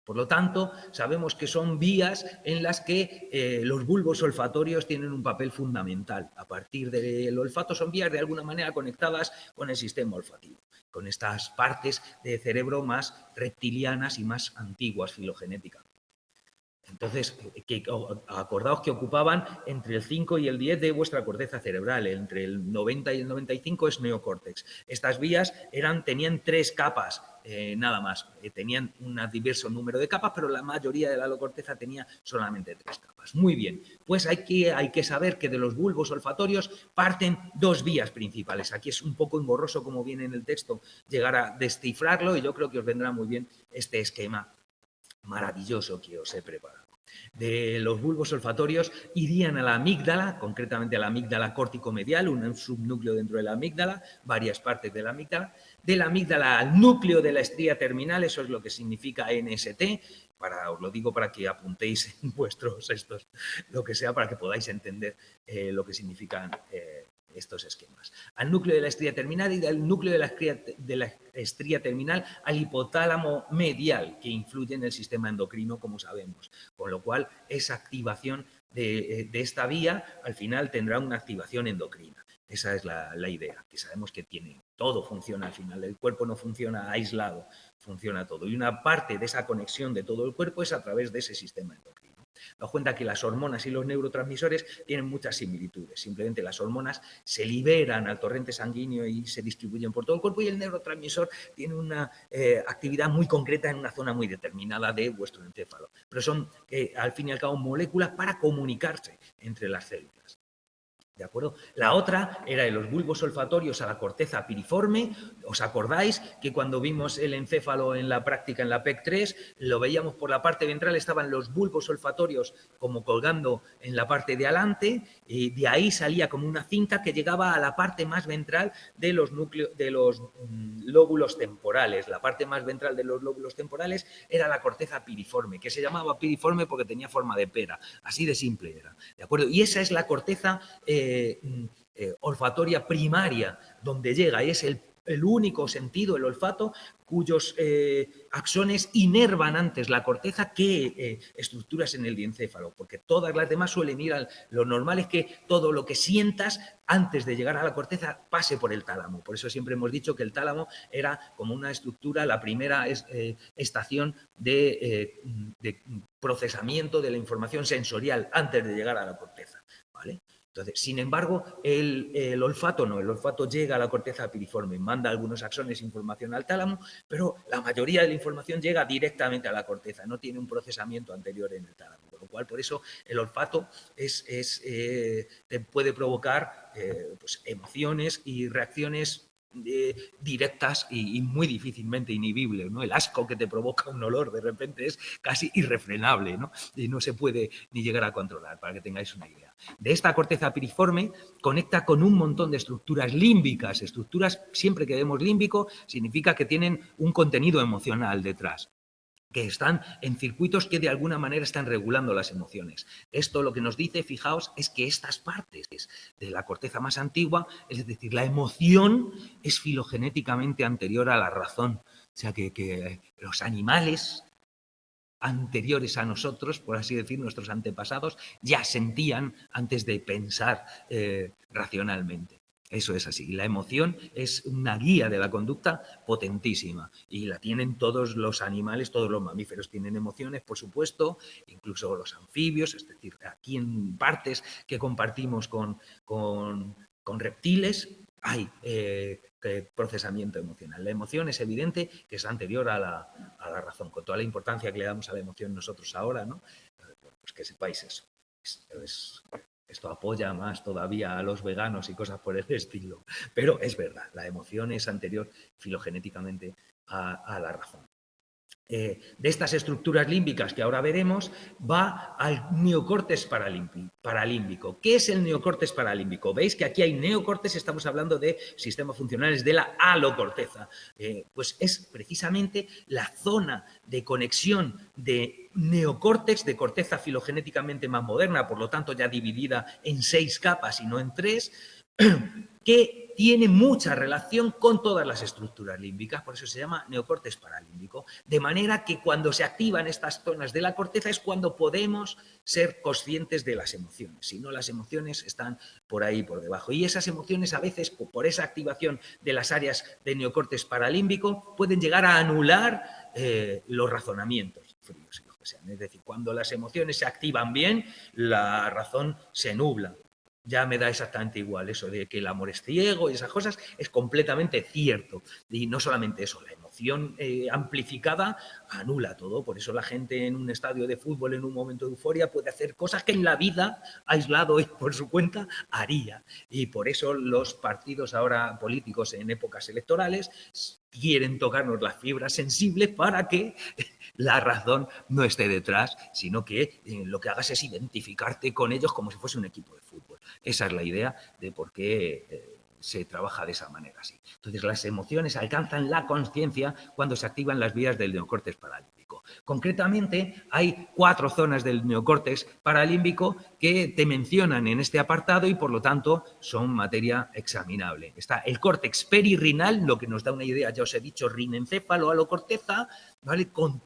Por lo tanto, sabemos que son vías en las que los bulbos olfatorios tienen un papel fundamental. A partir del olfato son vías de alguna manera conectadas con el sistema olfativo, con estas partes de cerebro más reptilianas y más antiguas filogenéticamente. Entonces, acordaos que ocupaban entre el 5 y el 10 de vuestra corteza cerebral, entre el 90 y el 95 es neocórtex. Estas vías tenían 3 capas, nada más. Tenían un diverso número de capas, pero la mayoría de la alocorteza tenía solamente 3 capas. Muy bien, pues hay que saber que de los bulbos olfatorios parten 2 vías principales. Aquí es un poco engorroso, como viene en el texto, llegar a descifrarlo y yo creo que os vendrá muy bien este esquema maravilloso que os he preparado. De los bulbos olfatorios irían a la amígdala, concretamente a la amígdala córtico-medial, un subnúcleo dentro de la amígdala, varias partes de la amígdala al núcleo de la estría terminal, eso es lo que significa NST, os lo digo para que apuntéis en vuestros lo que sea, para que podáis entender lo que significan estos esquemas. Al núcleo de la estría terminal y del núcleo de la estría terminal al hipotálamo medial, que influye en el sistema endocrino, como sabemos. Con lo cual, esa activación de esta vía, al final tendrá una activación endocrina. Esa es la idea, que sabemos que todo funciona al final. El cuerpo no funciona aislado, funciona todo. Y una parte de esa conexión de todo el cuerpo es a través de ese sistema endocrino. Daos cuenta que las hormonas y los neurotransmisores tienen muchas similitudes. Simplemente las hormonas se liberan al torrente sanguíneo y se distribuyen por todo el cuerpo y el neurotransmisor tiene una actividad muy concreta en una zona muy determinada de vuestro encéfalo. Pero son, al fin y al cabo, moléculas para comunicarse entre las células. ¿De acuerdo? La otra era de los bulbos olfatorios a la corteza piriforme. ¿Os acordáis que cuando vimos el encéfalo en la práctica en la PEC 3, lo veíamos por la parte ventral, estaban los bulbos olfatorios como colgando en la parte de adelante, y de ahí salía como una cinta que llegaba a la parte más ventral de los lóbulos temporales. La parte más ventral de los lóbulos temporales era la corteza piriforme, que se llamaba piriforme porque tenía forma de pera. Así de simple era. ¿De acuerdo? Y esa es la corteza olfatoria primaria, donde llega, y es el único sentido, el olfato, cuyos axones inervan antes la corteza que estructuras en el diencéfalo, porque todas las demás suelen ir lo normal es que todo lo que sientas antes de llegar a la corteza pase por el tálamo. Por eso siempre hemos dicho que el tálamo era como una estructura, la primera estación de procesamiento de la información sensorial antes de llegar a la corteza, ¿vale? Entonces, sin embargo, el olfato no, el olfato llega a la corteza piriforme, manda algunos axones información al tálamo, pero la mayoría de la información llega directamente a la corteza, no tiene un procesamiento anterior en el tálamo, con lo cual por eso el olfato te puede provocar pues, emociones y reacciones directas y muy difícilmente inhibibles, ¿no? El asco que te provoca un olor de repente es casi irrefrenable, ¿no? Y no se puede ni llegar a controlar, para que tengáis una idea. De esta corteza piriforme conecta con un montón de estructuras límbicas. Estructuras, siempre que vemos límbico, significa que tienen un contenido emocional detrás, que están en circuitos que de alguna manera están regulando las emociones. Esto lo que nos dice, fijaos, es que estas partes de la corteza más antigua, es decir, la emoción es filogenéticamente anterior a la razón. O sea, que los animales anteriores a nosotros, por así decir, nuestros antepasados, ya sentían antes de pensar racionalmente. Eso es así. La emoción es una guía de la conducta potentísima y la tienen todos los animales, todos los mamíferos tienen emociones, por supuesto, incluso los anfibios, es decir, aquí en partes que compartimos con reptiles, hay procesamiento emocional. La emoción es evidente que es anterior a la razón, con toda la importancia que le damos a la emoción nosotros ahora, ¿no? Pues que sepáis eso. Esto apoya más todavía a los veganos y cosas por el estilo. Pero es verdad, la emoción es anterior filogenéticamente a la razón. De estas estructuras límbicas que ahora veremos, va al neocórtex paralímbico. ¿Qué es el neocórtex paralímbico? Veis que aquí hay neocórtex, estamos hablando de sistemas funcionales de la alocorteza. Pues es precisamente la zona de conexión de neocórtex, de corteza filogenéticamente más moderna, por lo tanto ya dividida en 6 capas y no en 3, que tiene mucha relación con todas las estructuras límbicas, por eso se llama neocórtex paralímbico, de manera que cuando se activan estas zonas de la corteza es cuando podemos ser conscientes de las emociones, si no las emociones están por ahí por debajo. Y esas emociones a veces, por esa activación de las áreas de neocórtex paralímbico, pueden llegar a anular los razonamientos fríos y lo que sean. Es decir, cuando las emociones se activan bien, la razón se nubla. Ya me da exactamente igual eso de que el amor es ciego y esas cosas, es completamente cierto. Y no solamente eso, la emoción amplificada anula todo. Por eso la gente en un estadio de fútbol, en un momento de euforia, puede hacer cosas que en la vida, aislado y por su cuenta, haría. Y por eso los partidos ahora políticos en épocas electorales quieren tocarnos las fibras sensibles para que la razón no esté detrás, sino que lo que hagas es identificarte con ellos como si fuese un equipo de fútbol. Esa es la idea de por qué se trabaja de esa manera así. Entonces, las emociones alcanzan la conciencia cuando se activan las vías del neocórtex paralímbico. Concretamente, hay 4 zonas del neocórtex paralímbico que te mencionan en este apartado y, por lo tanto, son materia examinable. Está el córtex perirrinal, lo que nos da una idea, ya os he dicho, rinencéfalo, alocorteza, ¿vale? Con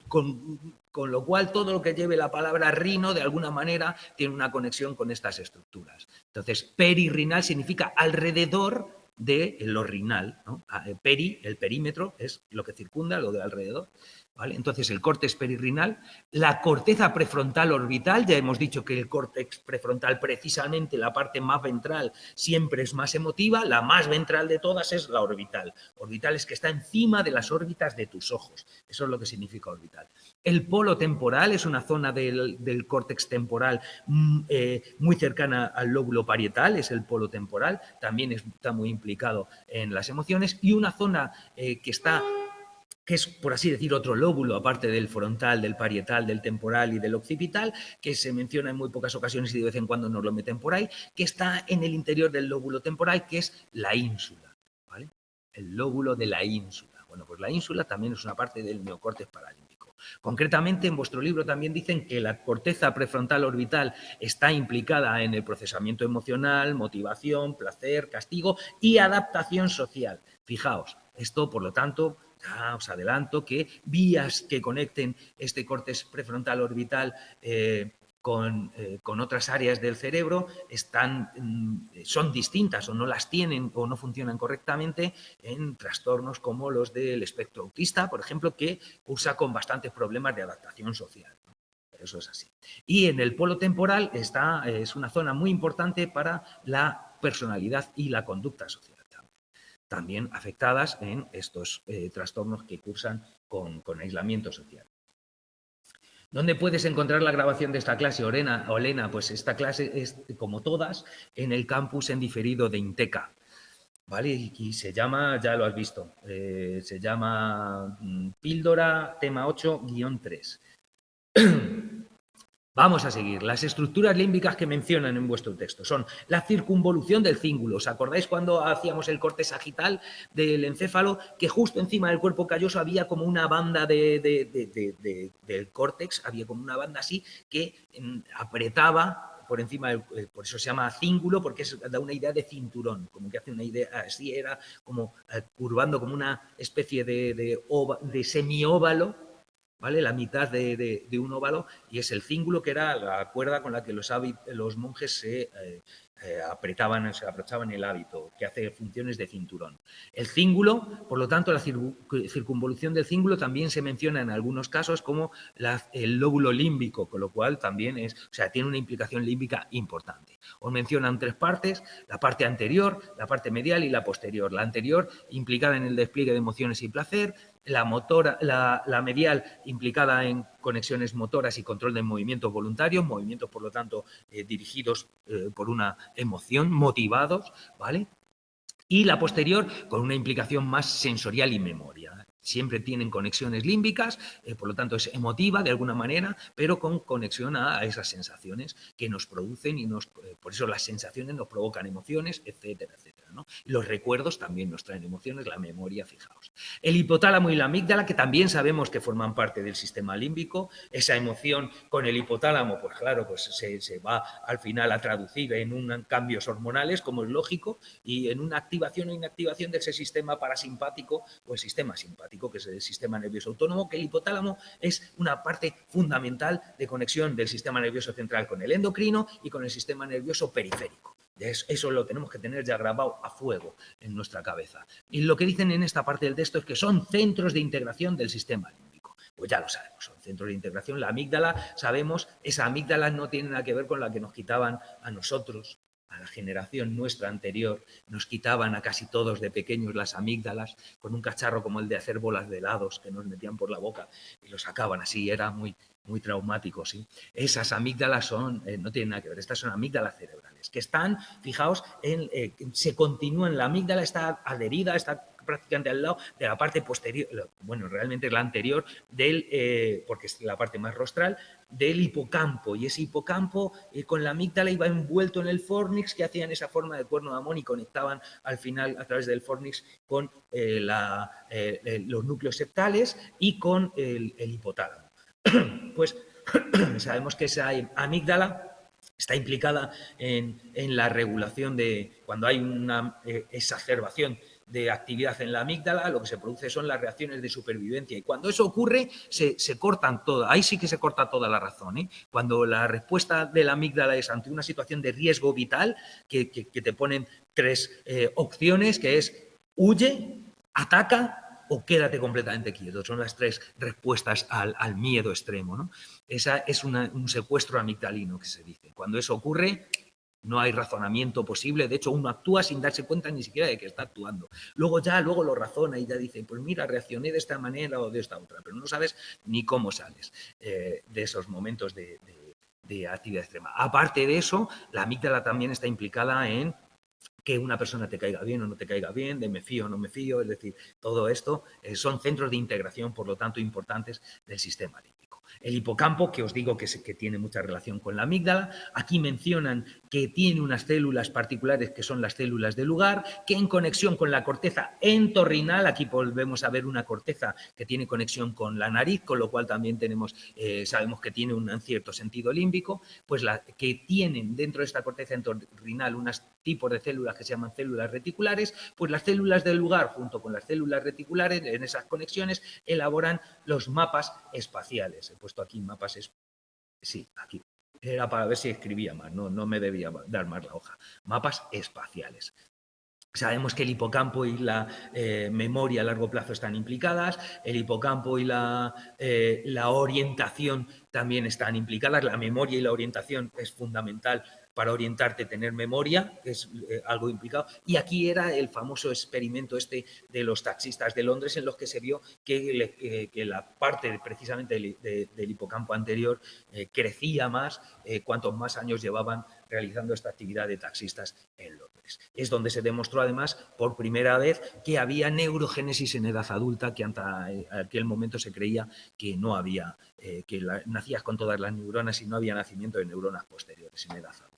lo cual, todo lo que lleve la palabra rino, de alguna manera, tiene una conexión con estas estructuras. Entonces, perirrinal significa alrededor de lo rinal, ¿no? Peri, el perímetro, es lo que circunda, lo de alrededor. ¿Vale? Entonces, el córtex perirrinal, la corteza prefrontal orbital, ya hemos dicho que el córtex prefrontal, precisamente la parte más ventral, siempre es más emotiva, la más ventral de todas es la orbital. Orbital es que está encima de las órbitas de tus ojos, eso es lo que significa orbital. El polo temporal es una zona del córtex temporal muy cercana al lóbulo parietal, es el polo temporal, también está muy implicado en las emociones, y una zona que es, por así decir, otro lóbulo, aparte del frontal, del parietal, del temporal y del occipital, que se menciona en muy pocas ocasiones y de vez en cuando nos lo meten por ahí, que está en el interior del lóbulo temporal, que es la ínsula, ¿vale? El lóbulo de la ínsula. Bueno, pues la ínsula también es una parte del neocórtex paralímbico. Concretamente, en vuestro libro también dicen que la corteza prefrontal orbital está implicada en el procesamiento emocional, motivación, placer, castigo y adaptación social. Fijaos, esto, por lo tanto, ya os adelanto que vías que conecten este córtex prefrontal orbital con otras áreas del cerebro son distintas o no las tienen o no funcionan correctamente en trastornos como los del espectro autista, por ejemplo, que cursa con bastantes problemas de adaptación social. Eso es así. Y en el polo temporal es una zona muy importante para la personalidad y la conducta social. También afectadas en estos trastornos que cursan con aislamiento social. ¿Dónde puedes encontrar la grabación de esta clase, Olena? Pues esta clase es, como todas, en el campus en diferido de Inteca. ¿Vale? Y se llama, ya lo has visto, se llama Píldora Tema 8-3. Vamos a seguir. Las estructuras límbicas que mencionan en vuestro texto son la circunvolución del cíngulo. ¿Os acordáis cuando hacíamos el corte sagital del encéfalo? Que justo encima del cuerpo calloso había como una banda del córtex, había como una banda así que apretaba por encima por eso se llama cíngulo, porque da una idea de cinturón, como que hace una idea, así era como curvando como una especie de semióvalo, ¿vale? La mitad de un óvalo, y es el cíngulo, que era la cuerda con la que los monjes se aprochaban el hábito, que hace funciones de cinturón. El cíngulo, por lo tanto, la circunvolución del cíngulo también se menciona en algunos casos como el lóbulo límbico, con lo cual también tiene una implicación límbica importante. Os mencionan 3 partes: la parte anterior, la parte medial y la posterior. La anterior implicada en el despliegue de emociones y placer, la medial implicada en conexiones motoras y control de movimientos voluntarios, movimientos por lo tanto dirigidos por una emoción, motivados, ¿vale? Y la posterior con una implicación más sensorial y memoria. Siempre tienen conexiones límbicas, por lo tanto es emotiva de alguna manera, pero con conexión a esas sensaciones que nos producen y por eso las sensaciones nos provocan emociones, etcétera, etcétera, ¿no? Los recuerdos también nos traen emociones, la memoria, fijaos. El hipotálamo y la amígdala, que también sabemos que forman parte del sistema límbico, esa emoción con el hipotálamo, pues claro, pues se va al final a traducir en cambios hormonales, como es lógico, y en una activación o inactivación de ese sistema parasimpático o el sistema simpático, que es el sistema nervioso autónomo, que el hipotálamo es una parte fundamental de conexión del sistema nervioso central con el endocrino y con el sistema nervioso periférico. Eso lo tenemos que tener ya grabado a fuego en nuestra cabeza. Y lo que dicen en esta parte del texto es que son centros de integración del sistema límbico. Pues ya lo sabemos, son centros de integración. La amígdala, sabemos, esa amígdala no tiene nada que ver con la que nos quitaban a nosotros, a la generación nuestra anterior, nos quitaban a casi todos de pequeños las amígdalas con un cacharro como el de hacer bolas de helados que nos metían por la boca y lo sacaban así, era muy, muy traumático, ¿sí? Esas amígdalas no tienen nada que ver, estas son amígdalas cerebrales, que están, fijaos, se continúan, la amígdala está adherida, está prácticamente al lado de la parte posterior, bueno, realmente es la anterior, porque es la parte más rostral, del hipocampo, y ese hipocampo con la amígdala iba envuelto en el fornix, que hacían esa forma de cuerno de Amón y conectaban al final a través del fornix con los núcleos septales y con el hipotálamo. Pues sabemos que esa amígdala está implicada en la regulación de cuando hay una exacerbación de actividad en la amígdala, lo que se produce son las reacciones de supervivencia. Y cuando eso ocurre, se cortan todas. Ahí sí que se corta toda la razón, ¿eh? Cuando la respuesta de la amígdala es ante una situación de riesgo vital, que te ponen 3 opciones, que es huye, ataca o quédate completamente quieto. Son las 3 respuestas al miedo extremo, ¿no? Esa es un secuestro amigdalino, que se dice. Cuando eso ocurre, no hay razonamiento posible. De hecho, uno actúa sin darse cuenta ni siquiera de que está actuando. Luego lo razona y ya dice, pues mira, reaccioné de esta manera o de esta otra, pero no sabes ni cómo sales de esos momentos de actividad extrema. Aparte de eso, la amígdala también está implicada en que una persona te caiga bien o no te caiga bien, de me fío o no me fío, es decir, todo esto son centros de integración, por lo tanto, importantes del sistema límbico. El hipocampo, que os digo que tiene mucha relación con la amígdala, aquí mencionan que tiene unas células particulares que son las células del lugar, que en conexión con la corteza entorrinal, aquí volvemos a ver una corteza que tiene conexión con la nariz, con lo cual también sabemos que tiene un cierto sentido límbico, pues que tienen dentro de esta corteza entorrinal unos tipos de células que se llaman células reticulares, pues las células del lugar junto con las células reticulares en esas conexiones elaboran los mapas espaciales. He puesto aquí mapas sí, aquí. Era para ver si escribía más, no me debía dar más la hoja. Mapas espaciales. Sabemos que el hipocampo y la memoria a largo plazo están implicadas, el hipocampo y la orientación también están implicadas, la memoria y la orientación es fundamental para orientarte, tener memoria, que es algo implicado. Y aquí era el famoso experimento de los taxistas de Londres, en los que se vio que la parte precisamente del hipocampo anterior crecía más cuantos más años llevaban realizando esta actividad de taxistas en Londres. Es donde se demostró además por primera vez que había neurogénesis en edad adulta, que hasta aquel momento se creía que no había, nacías con todas las neuronas y no había nacimiento de neuronas posteriores en edad adulta.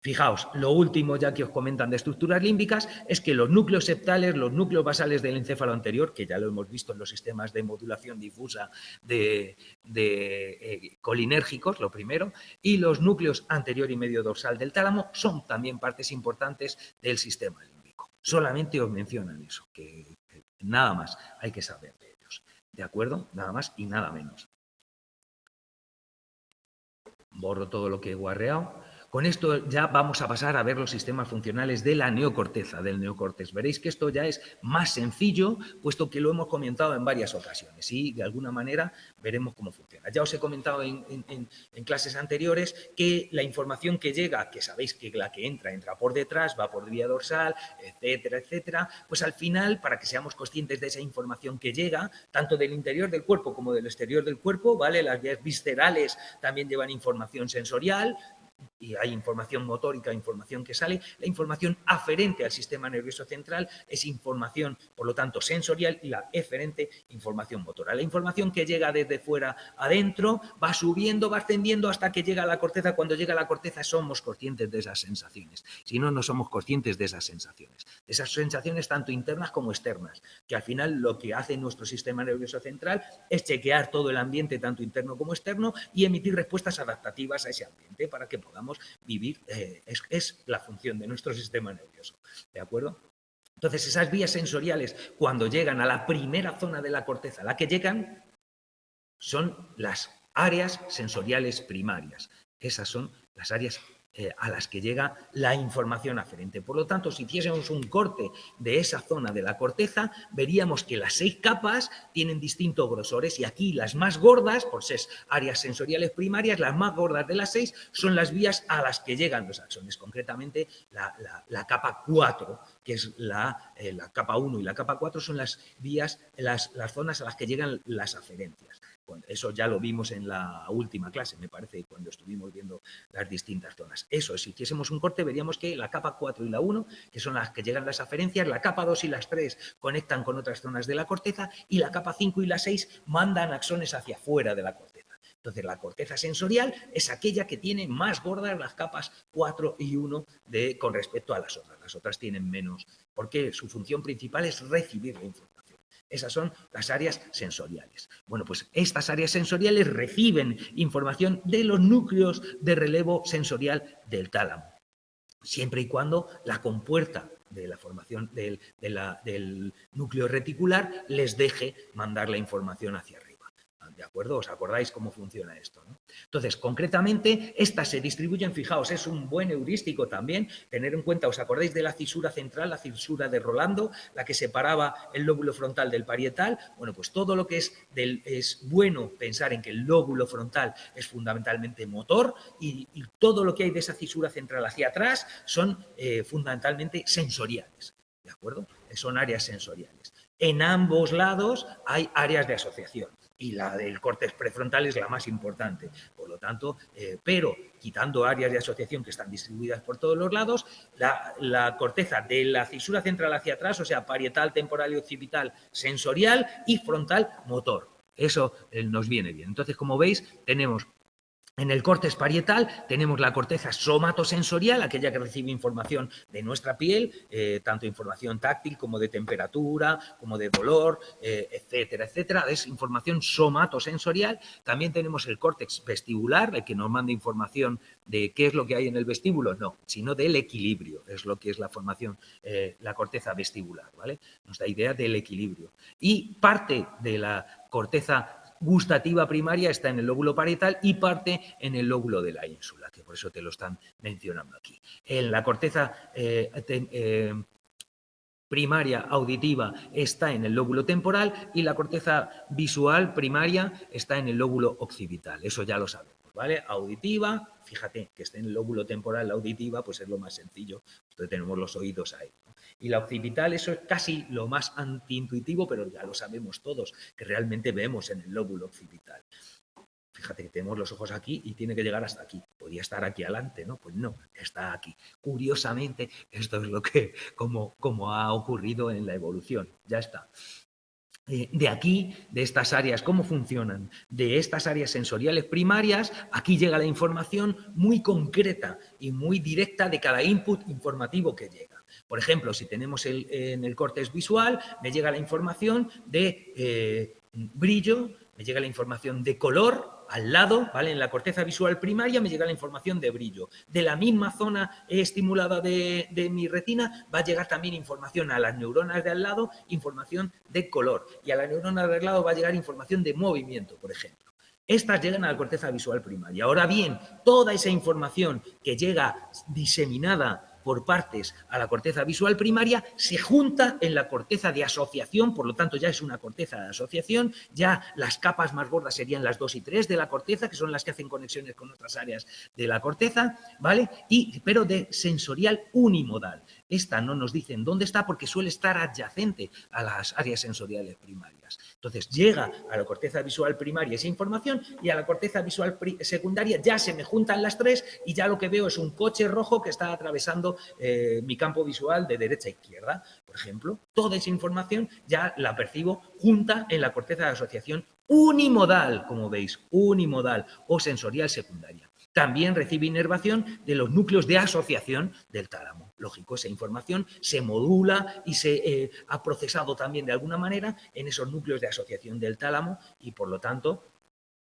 Fijaos, lo último ya que os comentan de estructuras límbicas es que los núcleos septales, los núcleos basales del encéfalo anterior, que ya lo hemos visto en los sistemas de modulación difusa colinérgicos, lo primero, y los núcleos anterior y medio dorsal del tálamo son también partes importantes del sistema límbico. Solamente os mencionan eso, que nada más hay que saber de ellos. ¿De acuerdo? Nada más y nada menos. Borro todo lo que he guarreado. Con esto ya vamos a pasar a ver los sistemas funcionales de la neocorteza, del neocórtex. Veréis que esto ya es más sencillo, puesto que lo hemos comentado en varias ocasiones y de alguna manera veremos cómo funciona. Ya os he comentado en clases anteriores que la información que llega, que sabéis que la que entra por detrás, va por vía dorsal, etcétera, etcétera, pues al final, para que seamos conscientes de esa información que llega, tanto del interior del cuerpo como del exterior del cuerpo, ¿vale? Las vías viscerales también llevan información sensorial, y hay información motórica, información que sale. La información aferente al sistema nervioso central es información, por lo tanto, sensorial, y la eferente, información motora. La información que llega desde fuera adentro va subiendo, va ascendiendo hasta que llega a la corteza. Cuando llega a la corteza somos conscientes de esas sensaciones. Si no, no somos conscientes de esas sensaciones. Esas sensaciones tanto internas como externas, que al final lo que hace nuestro sistema nervioso central es chequear todo el ambiente, tanto interno como externo, y emitir respuestas adaptativas a ese ambiente para que podamos vivir, es la función de nuestro sistema nervioso, ¿de acuerdo? Entonces, esas vías sensoriales, cuando llegan a la primera zona de la corteza a la que llegan, son las áreas sensoriales primarias. Esas son las áreas a las que llega la información aferente. Por lo tanto, si hiciésemos un corte de esa zona de la corteza, veríamos que las 6 capas tienen distintos grosores y aquí las más gordas, por ser áreas sensoriales primarias, las más gordas de las 6 son las vías a las que llegan los axones, concretamente la capa 4, que es la capa 1 y la capa 4 son las vías, las zonas a las que llegan las aferencias. Bueno, eso ya lo vimos en la última clase, me parece, cuando estuvimos viendo las distintas zonas. Eso, si hiciésemos un corte, veríamos que la capa 4 y la 1, que son las que llegan las aferencias, la capa 2 y las 3 conectan con otras zonas de la corteza y la capa 5 y la 6 mandan axones hacia afuera de la corteza. Entonces, la corteza sensorial es aquella que tiene más gordas las capas 4 y 1 con respecto a las otras. Las otras tienen menos, porque su función principal es recibir la información. Esas son las áreas sensoriales. Bueno, pues estas áreas sensoriales reciben información de los núcleos de relevo sensorial del tálamo, siempre y cuando la compuerta de la formación del núcleo reticular les deje mandar la información hacia arriba. ¿De acuerdo? ¿Os acordáis cómo funciona esto, ¿no? Entonces, concretamente, estas se distribuyen, fijaos, es un buen heurístico también, tener en cuenta, ¿os acordáis de la cisura central, la cisura de Rolando, la que separaba el lóbulo frontal del parietal? Bueno, pues todo lo que es bueno pensar en que el lóbulo frontal es fundamentalmente motor y todo lo que hay de esa cisura central hacia atrás son fundamentalmente sensoriales, ¿de acuerdo? Son áreas sensoriales. En ambos lados hay áreas de asociación y la del córtex prefrontal es la más importante. Por lo tanto, pero quitando áreas de asociación que están distribuidas por todos los lados, la corteza de la cisura central hacia atrás, o sea, parietal, temporal y occipital, sensorial, y frontal, motor. Eso nos viene bien. Entonces, como veis, tenemos en el córtex parietal tenemos la corteza somatosensorial, aquella que recibe información de nuestra piel, tanto información táctil como de temperatura, como de dolor, etcétera, etcétera. Es información somatosensorial. También tenemos el córtex vestibular, el que nos manda información de qué es lo que hay en el vestíbulo, no, sino del equilibrio, es lo que es la formación, la corteza vestibular, ¿vale? Nos da idea del equilibrio. Y parte de la corteza gustativa primaria está en el lóbulo parietal y parte en el lóbulo de la ínsula, que por eso te lo están mencionando aquí. En la corteza primaria auditiva está en el lóbulo temporal y la corteza visual primaria está en el lóbulo occipital. Eso ya lo sabemos, ¿vale? Auditiva, fíjate que esté en el lóbulo temporal, la auditiva, pues es lo más sencillo, entonces tenemos los oídos ahí, ¿no? Y la occipital, eso es casi lo más antiintuitivo, pero ya lo sabemos todos, que realmente vemos en el lóbulo occipital. Fíjate que tenemos los ojos aquí y tiene que llegar hasta aquí. Podría estar aquí adelante, ¿no? Pues no, está aquí. Curiosamente, esto es lo que, como ha ocurrido en la evolución. Ya está. De aquí, de estas áreas, ¿cómo funcionan? De estas áreas sensoriales primarias, aquí llega la información muy concreta y muy directa de cada input informativo que llega. Por ejemplo, si tenemos en el córtex visual, me llega la información de brillo, me llega la información de color al lado, ¿vale? En la corteza visual primaria me llega la información de brillo. De la misma zona estimulada de mi retina va a llegar también información a las neuronas de al lado, información de color. Y a las neuronas de al lado va a llegar información de movimiento, por ejemplo. Estas llegan a la corteza visual primaria. Ahora bien, toda esa información que llega diseminada por partes a la corteza visual primaria se junta en la corteza de asociación, por lo tanto ya es una corteza de asociación, ya las capas más gordas serían las 2 y 3 de la corteza, que son las que hacen conexiones con otras áreas de la corteza, ¿vale? Pero de sensorial unimodal. Esta no nos dicen dónde está porque suele estar adyacente a las áreas sensoriales primarias. Entonces llega a la corteza visual primaria esa información y a la corteza visual secundaria ya se me juntan las tres y ya lo que veo es un coche rojo que está atravesando mi campo visual de derecha a izquierda, por ejemplo. Toda esa información ya la percibo junta en la corteza de asociación unimodal, como veis, unimodal o sensorial secundaria. También recibe inervación de los núcleos de asociación del tálamo. Lógico, esa información se modula y se ha procesado también de alguna manera en esos núcleos de asociación del tálamo y, por lo tanto,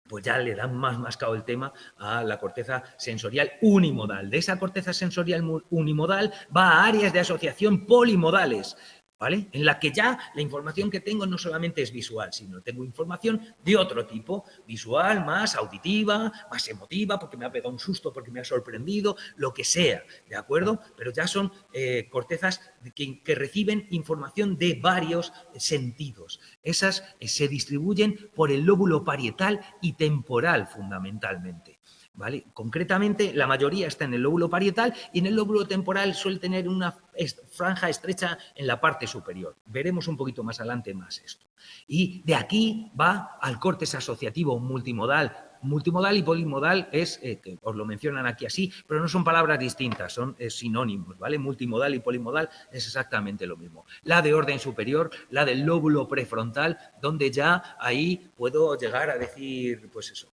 pues ya le dan más mascado el tema a la corteza sensorial unimodal. De esa corteza sensorial unimodal va a áreas de asociación polimodales, ¿vale? En la que ya la información que tengo no solamente es visual, sino tengo información de otro tipo, visual, más auditiva, más emotiva, porque me ha pegado un susto, porque me ha sorprendido, lo que sea, ¿de acuerdo? Pero ya son cortezas que reciben información de varios sentidos. Esas se distribuyen por el lóbulo parietal y temporal, fundamentalmente. ¿Vale? Concretamente, la mayoría está en el lóbulo parietal y en el lóbulo temporal suele tener una franja estrecha en la parte superior. Veremos un poquito más adelante más esto. Y de aquí va al córtex asociativo multimodal. Multimodal y polimodal es, que os lo mencionan aquí así, pero no son palabras distintas, son sinónimos, ¿vale? Multimodal y polimodal es exactamente lo mismo. La de orden superior, la del lóbulo prefrontal, donde ya ahí puedo llegar a decir, pues eso,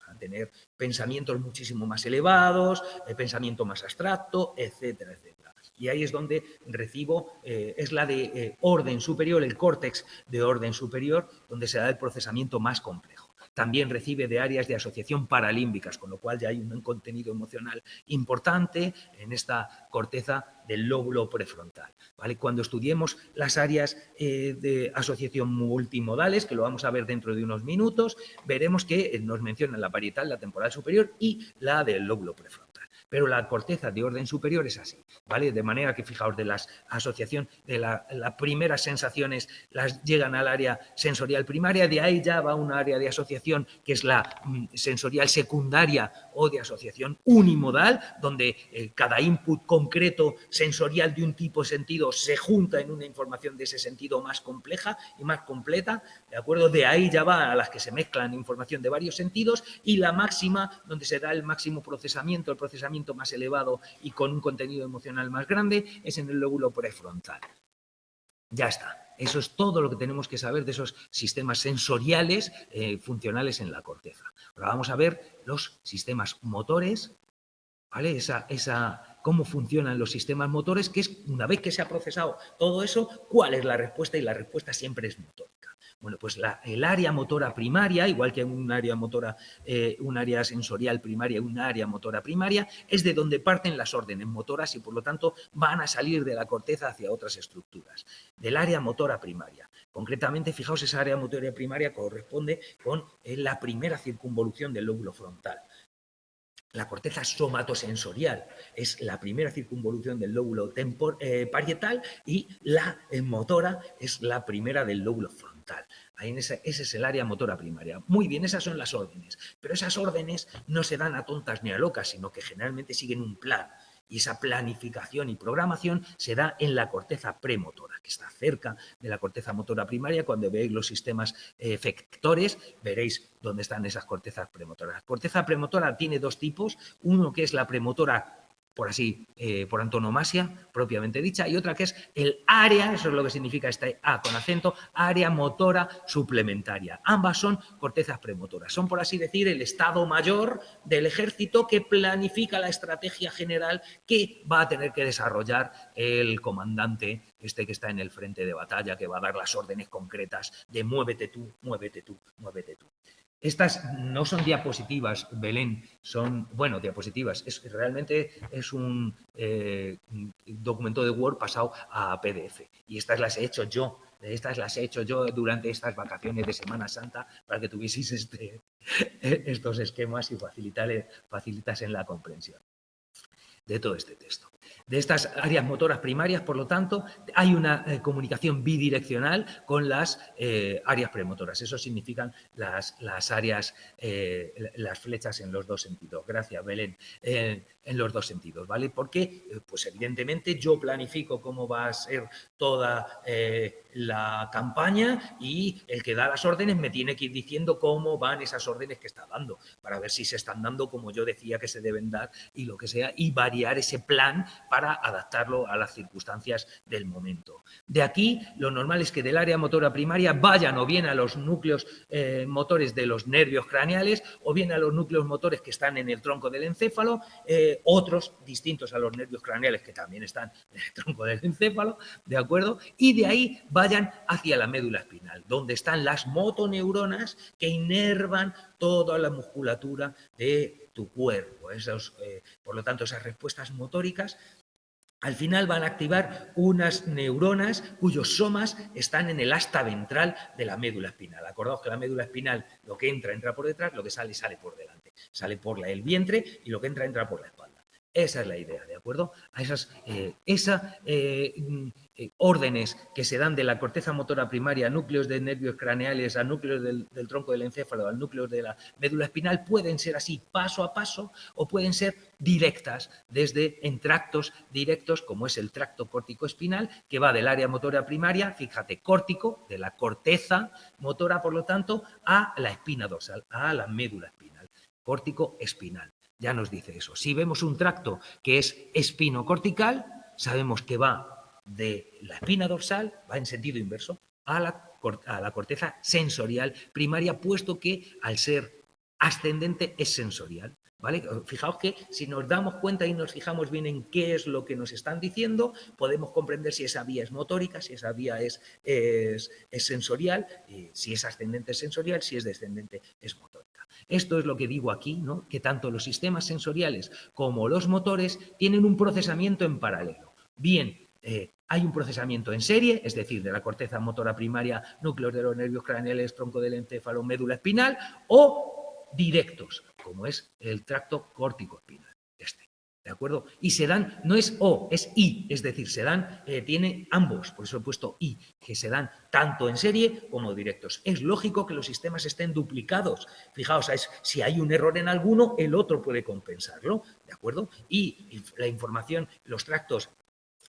a tener pensamientos muchísimo más elevados, pensamiento más abstracto, etcétera, etcétera. Y ahí es donde recibo, es la de orden superior, el córtex de orden superior, donde se da el procesamiento más complejo. También recibe de áreas de asociación paralímbicas, con lo cual ya hay un contenido emocional importante en esta corteza del lóbulo prefrontal. ¿Vale? Cuando estudiemos las áreas de asociación multimodales, que lo vamos a ver dentro de unos minutos, veremos que nos mencionan la parietal, la temporal superior y la del lóbulo prefrontal. Pero la corteza de orden superior es así, ¿vale? De manera que, fijaos, de la asociación, de las primeras sensaciones las llegan al área sensorial primaria, de ahí ya va una área de asociación que es la sensorial secundaria o de asociación unimodal, donde cada input concreto sensorial de un tipo de sentido se junta en una información de ese sentido más compleja y más completa, ¿de acuerdo? De ahí ya va a las que se mezclan información de varios sentidos y la máxima, donde se da el máximo procesamiento, el procesamiento más elevado y con un contenido emocional más grande, es en el lóbulo prefrontal. Ya está. Eso es todo lo que tenemos que saber de esos sistemas sensoriales funcionales en la corteza. Ahora vamos a ver los sistemas motores, ¿vale? Cómo funcionan los sistemas motores, que es, una vez que se ha procesado todo eso, cuál es la respuesta, y la respuesta siempre es motórica. Bueno, pues el área motora primaria, igual que un área motora, un área sensorial primaria, un área motora primaria, es de donde parten las órdenes motoras y, por lo tanto, van a salir de la corteza hacia otras estructuras. Del área motora primaria. Concretamente, fijaos, esa área motora primaria corresponde con la primera circunvolución del lóbulo frontal. La corteza somatosensorial es la primera circunvolución del lóbulo parietal y la motora es la primera del lóbulo frontal. Ahí ese es el área motora primaria. Muy bien, esas son las órdenes, pero esas órdenes no se dan a tontas ni a locas, sino que generalmente siguen un plan. Y esa planificación y programación se da en la corteza premotora, que está cerca de la corteza motora primaria. Cuando veáis los sistemas efectores, veréis dónde están esas cortezas premotoras. La corteza premotora tiene dos tipos, uno que es la premotora por así, por antonomasia, propiamente dicha, y otra que es el área, eso es lo que significa este A con acento, área motora suplementaria. Ambas son cortezas premotoras, son, por así decir, el estado mayor del ejército que planifica la estrategia general que va a tener que desarrollar el comandante que está en el frente de batalla, que va a dar las órdenes concretas de muévete tú, muévete tú, muévete tú. Estas no son diapositivas, Belén, son, bueno, diapositivas. Realmente es un documento de Word pasado a PDF. Y estas las he hecho yo. Estas las he hecho yo durante estas vacaciones de Semana Santa para que tuvieseis estos esquemas y facilitas en la comprensión de todo este texto. De estas áreas motoras primarias, por lo tanto, hay una comunicación bidireccional con las áreas premotoras. Eso significan las áreas, las flechas en los dos sentidos. Gracias, Belén. En los dos sentidos, ¿vale? Porque, pues evidentemente, yo planifico cómo va a ser toda la campaña y el que da las órdenes me tiene que ir diciendo cómo van esas órdenes que está dando, para ver si se están dando como yo decía que se deben dar y lo que sea, y variar ese plan para adaptarlo a las circunstancias del momento. De aquí, lo normal es que del área motora primaria vayan o bien a los núcleos motores de los nervios craneales o bien a los núcleos motores que están en el tronco del encéfalo, otros distintos a los nervios craneales que también están en el tronco del encéfalo, ¿de acuerdo? Y de ahí vayan hacia la médula espinal, donde están las motoneuronas que inervan toda la musculatura de tu cuerpo. Por lo tanto, esas respuestas motóricas al final van a activar unas neuronas cuyos somas están en el asta ventral de la médula espinal. Acordaos que la médula espinal, lo que entra por detrás, lo que sale por delante. Sale por el vientre y lo que entra por la espalda. Esa es la idea, ¿de acuerdo? A esas órdenes que se dan de la corteza motora primaria a núcleos de nervios craneales, a núcleos del tronco del encéfalo, al núcleo de la médula espinal, pueden ser así paso a paso o pueden ser directas, en tractos directos, como es el tracto córtico-espinal, que va del área motora primaria, fíjate, córtico, de la corteza motora, por lo tanto, a la espina dorsal, a la médula espinal, córtico-espinal. Ya nos dice eso. Si vemos un tracto que es espinocortical, sabemos que va de la espina dorsal, va en sentido inverso, a la corteza sensorial primaria, puesto que al ser ascendente es sensorial. ¿Vale? Fijaos que si nos damos cuenta y nos fijamos bien en qué es lo que nos están diciendo, podemos comprender si esa vía es motórica, si esa vía es sensorial, si es ascendente es sensorial, si es descendente es motórica. Esto es lo que digo aquí, ¿no? Que tanto los sistemas sensoriales como los motores tienen un procesamiento en paralelo. Bien, hay un procesamiento en serie, es decir, de la corteza motora primaria, núcleos de los nervios craneales, tronco del encéfalo, médula espinal, o directos, como es el tracto córtico-espinal. ¿De acuerdo? Y se dan, no es O, es I, es decir, se dan, tiene ambos, por eso he puesto I, que se dan tanto en serie como directos. Es lógico que los sistemas estén duplicados. Fijaos, si hay un error en alguno, el otro puede compensarlo, ¿de acuerdo? Y la información, los tractos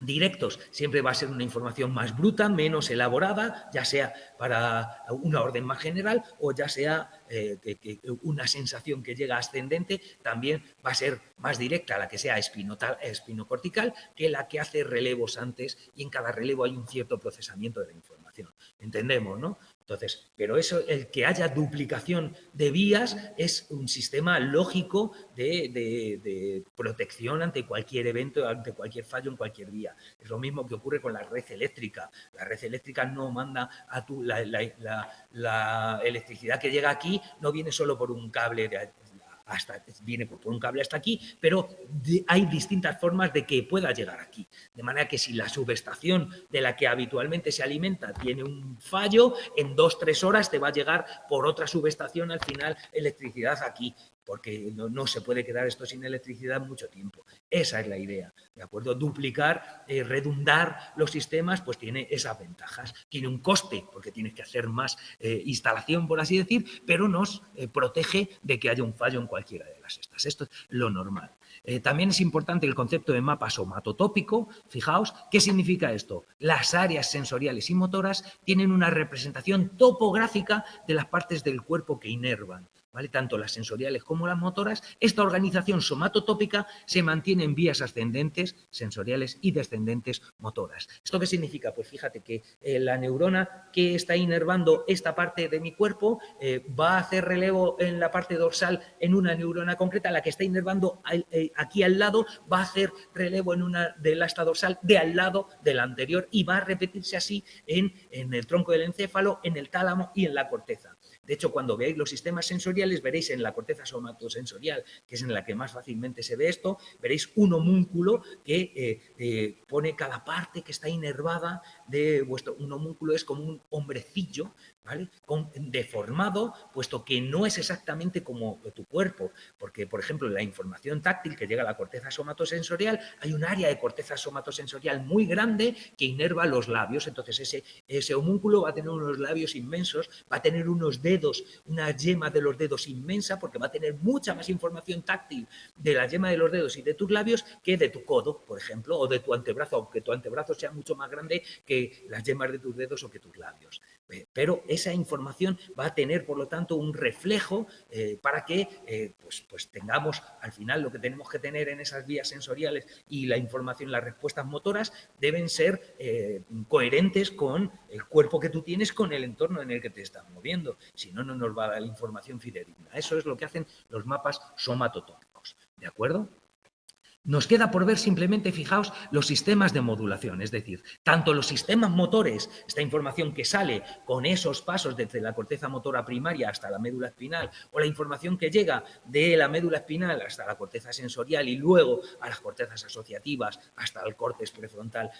directos siempre va a ser una información más bruta, menos elaborada, ya sea para una orden más general o ya sea que una sensación que llega ascendente también va a ser más directa, la que sea espinocortical, que la que hace relevos antes, y en cada relevo hay un cierto procesamiento de la información. Entendemos, ¿no? Entonces, pero eso, el que haya duplicación de vías es un sistema lógico de protección ante cualquier evento, ante cualquier fallo en cualquier vía. Es lo mismo que ocurre con la red eléctrica. La red eléctrica no manda a la electricidad que llega aquí, no viene solo por un cable viene por un cable hasta aquí, pero hay distintas formas de que pueda llegar aquí. De manera que si la subestación de la que habitualmente se alimenta tiene un fallo, en 2-3 horas te va a llegar por otra subestación al final electricidad aquí, porque no se puede quedar esto sin electricidad mucho tiempo. Esa es la idea, ¿de acuerdo? Duplicar, redundar los sistemas, pues tiene esas ventajas. Tiene un coste, porque tienes que hacer más instalación, por así decir, pero nos protege de que haya un fallo en cualquiera de las estas. Esto es lo normal. También es importante el concepto de mapa somatotópico. Fijaos, ¿qué significa esto? Las áreas sensoriales y motoras tienen una representación topográfica de las partes del cuerpo que inervan, ¿vale? Tanto las sensoriales como las motoras. Esta organización somatotópica se mantiene en vías ascendentes sensoriales y descendentes motoras. ¿Esto qué significa? Pues fíjate que la neurona que está inervando esta parte de mi cuerpo va a hacer relevo en la parte dorsal en una neurona concreta, la que está inervando aquí al lado va a hacer relevo en una del asta dorsal de al lado de la anterior y va a repetirse así en el tronco del encéfalo, en el tálamo y en la corteza. De hecho, cuando veáis los sistemas sensoriales, veréis en la corteza somatosensorial, que es en la que más fácilmente se ve esto, veréis un homúnculo que pone cada parte que está inervada de vuestro, un homúnculo es como un hombrecillo, ¿vale? Deformado, puesto que no es exactamente como tu cuerpo, porque, por ejemplo, en la información táctil que llega a la corteza somatosensorial, hay un área de corteza somatosensorial muy grande que inerva los labios, entonces ese homúnculo va a tener unos labios inmensos, va a tener unos dedos, una yema de los dedos inmensa, porque va a tener mucha más información táctil de la yema de los dedos y de tus labios que de tu codo, por ejemplo, o de tu antebrazo, aunque tu antebrazo sea mucho más grande que las yemas de tus dedos o que tus labios. Pero esa información va a tener, por lo tanto, un reflejo para que pues tengamos, al final, lo que tenemos que tener en esas vías sensoriales y la información, las respuestas motoras, deben ser coherentes con el cuerpo que tú tienes, con el entorno en el que te estás moviendo. Si no, no nos va a dar la información fidedigna. Eso es lo que hacen los mapas somatotónicos. ¿De acuerdo? Nos queda por ver simplemente, fijaos, los sistemas de modulación, es decir, tanto los sistemas motores, esta información que sale con esos pasos desde la corteza motora primaria hasta la médula espinal, o la información que llega de la médula espinal hasta la corteza sensorial y luego a las cortezas asociativas hasta el córtex prefrontal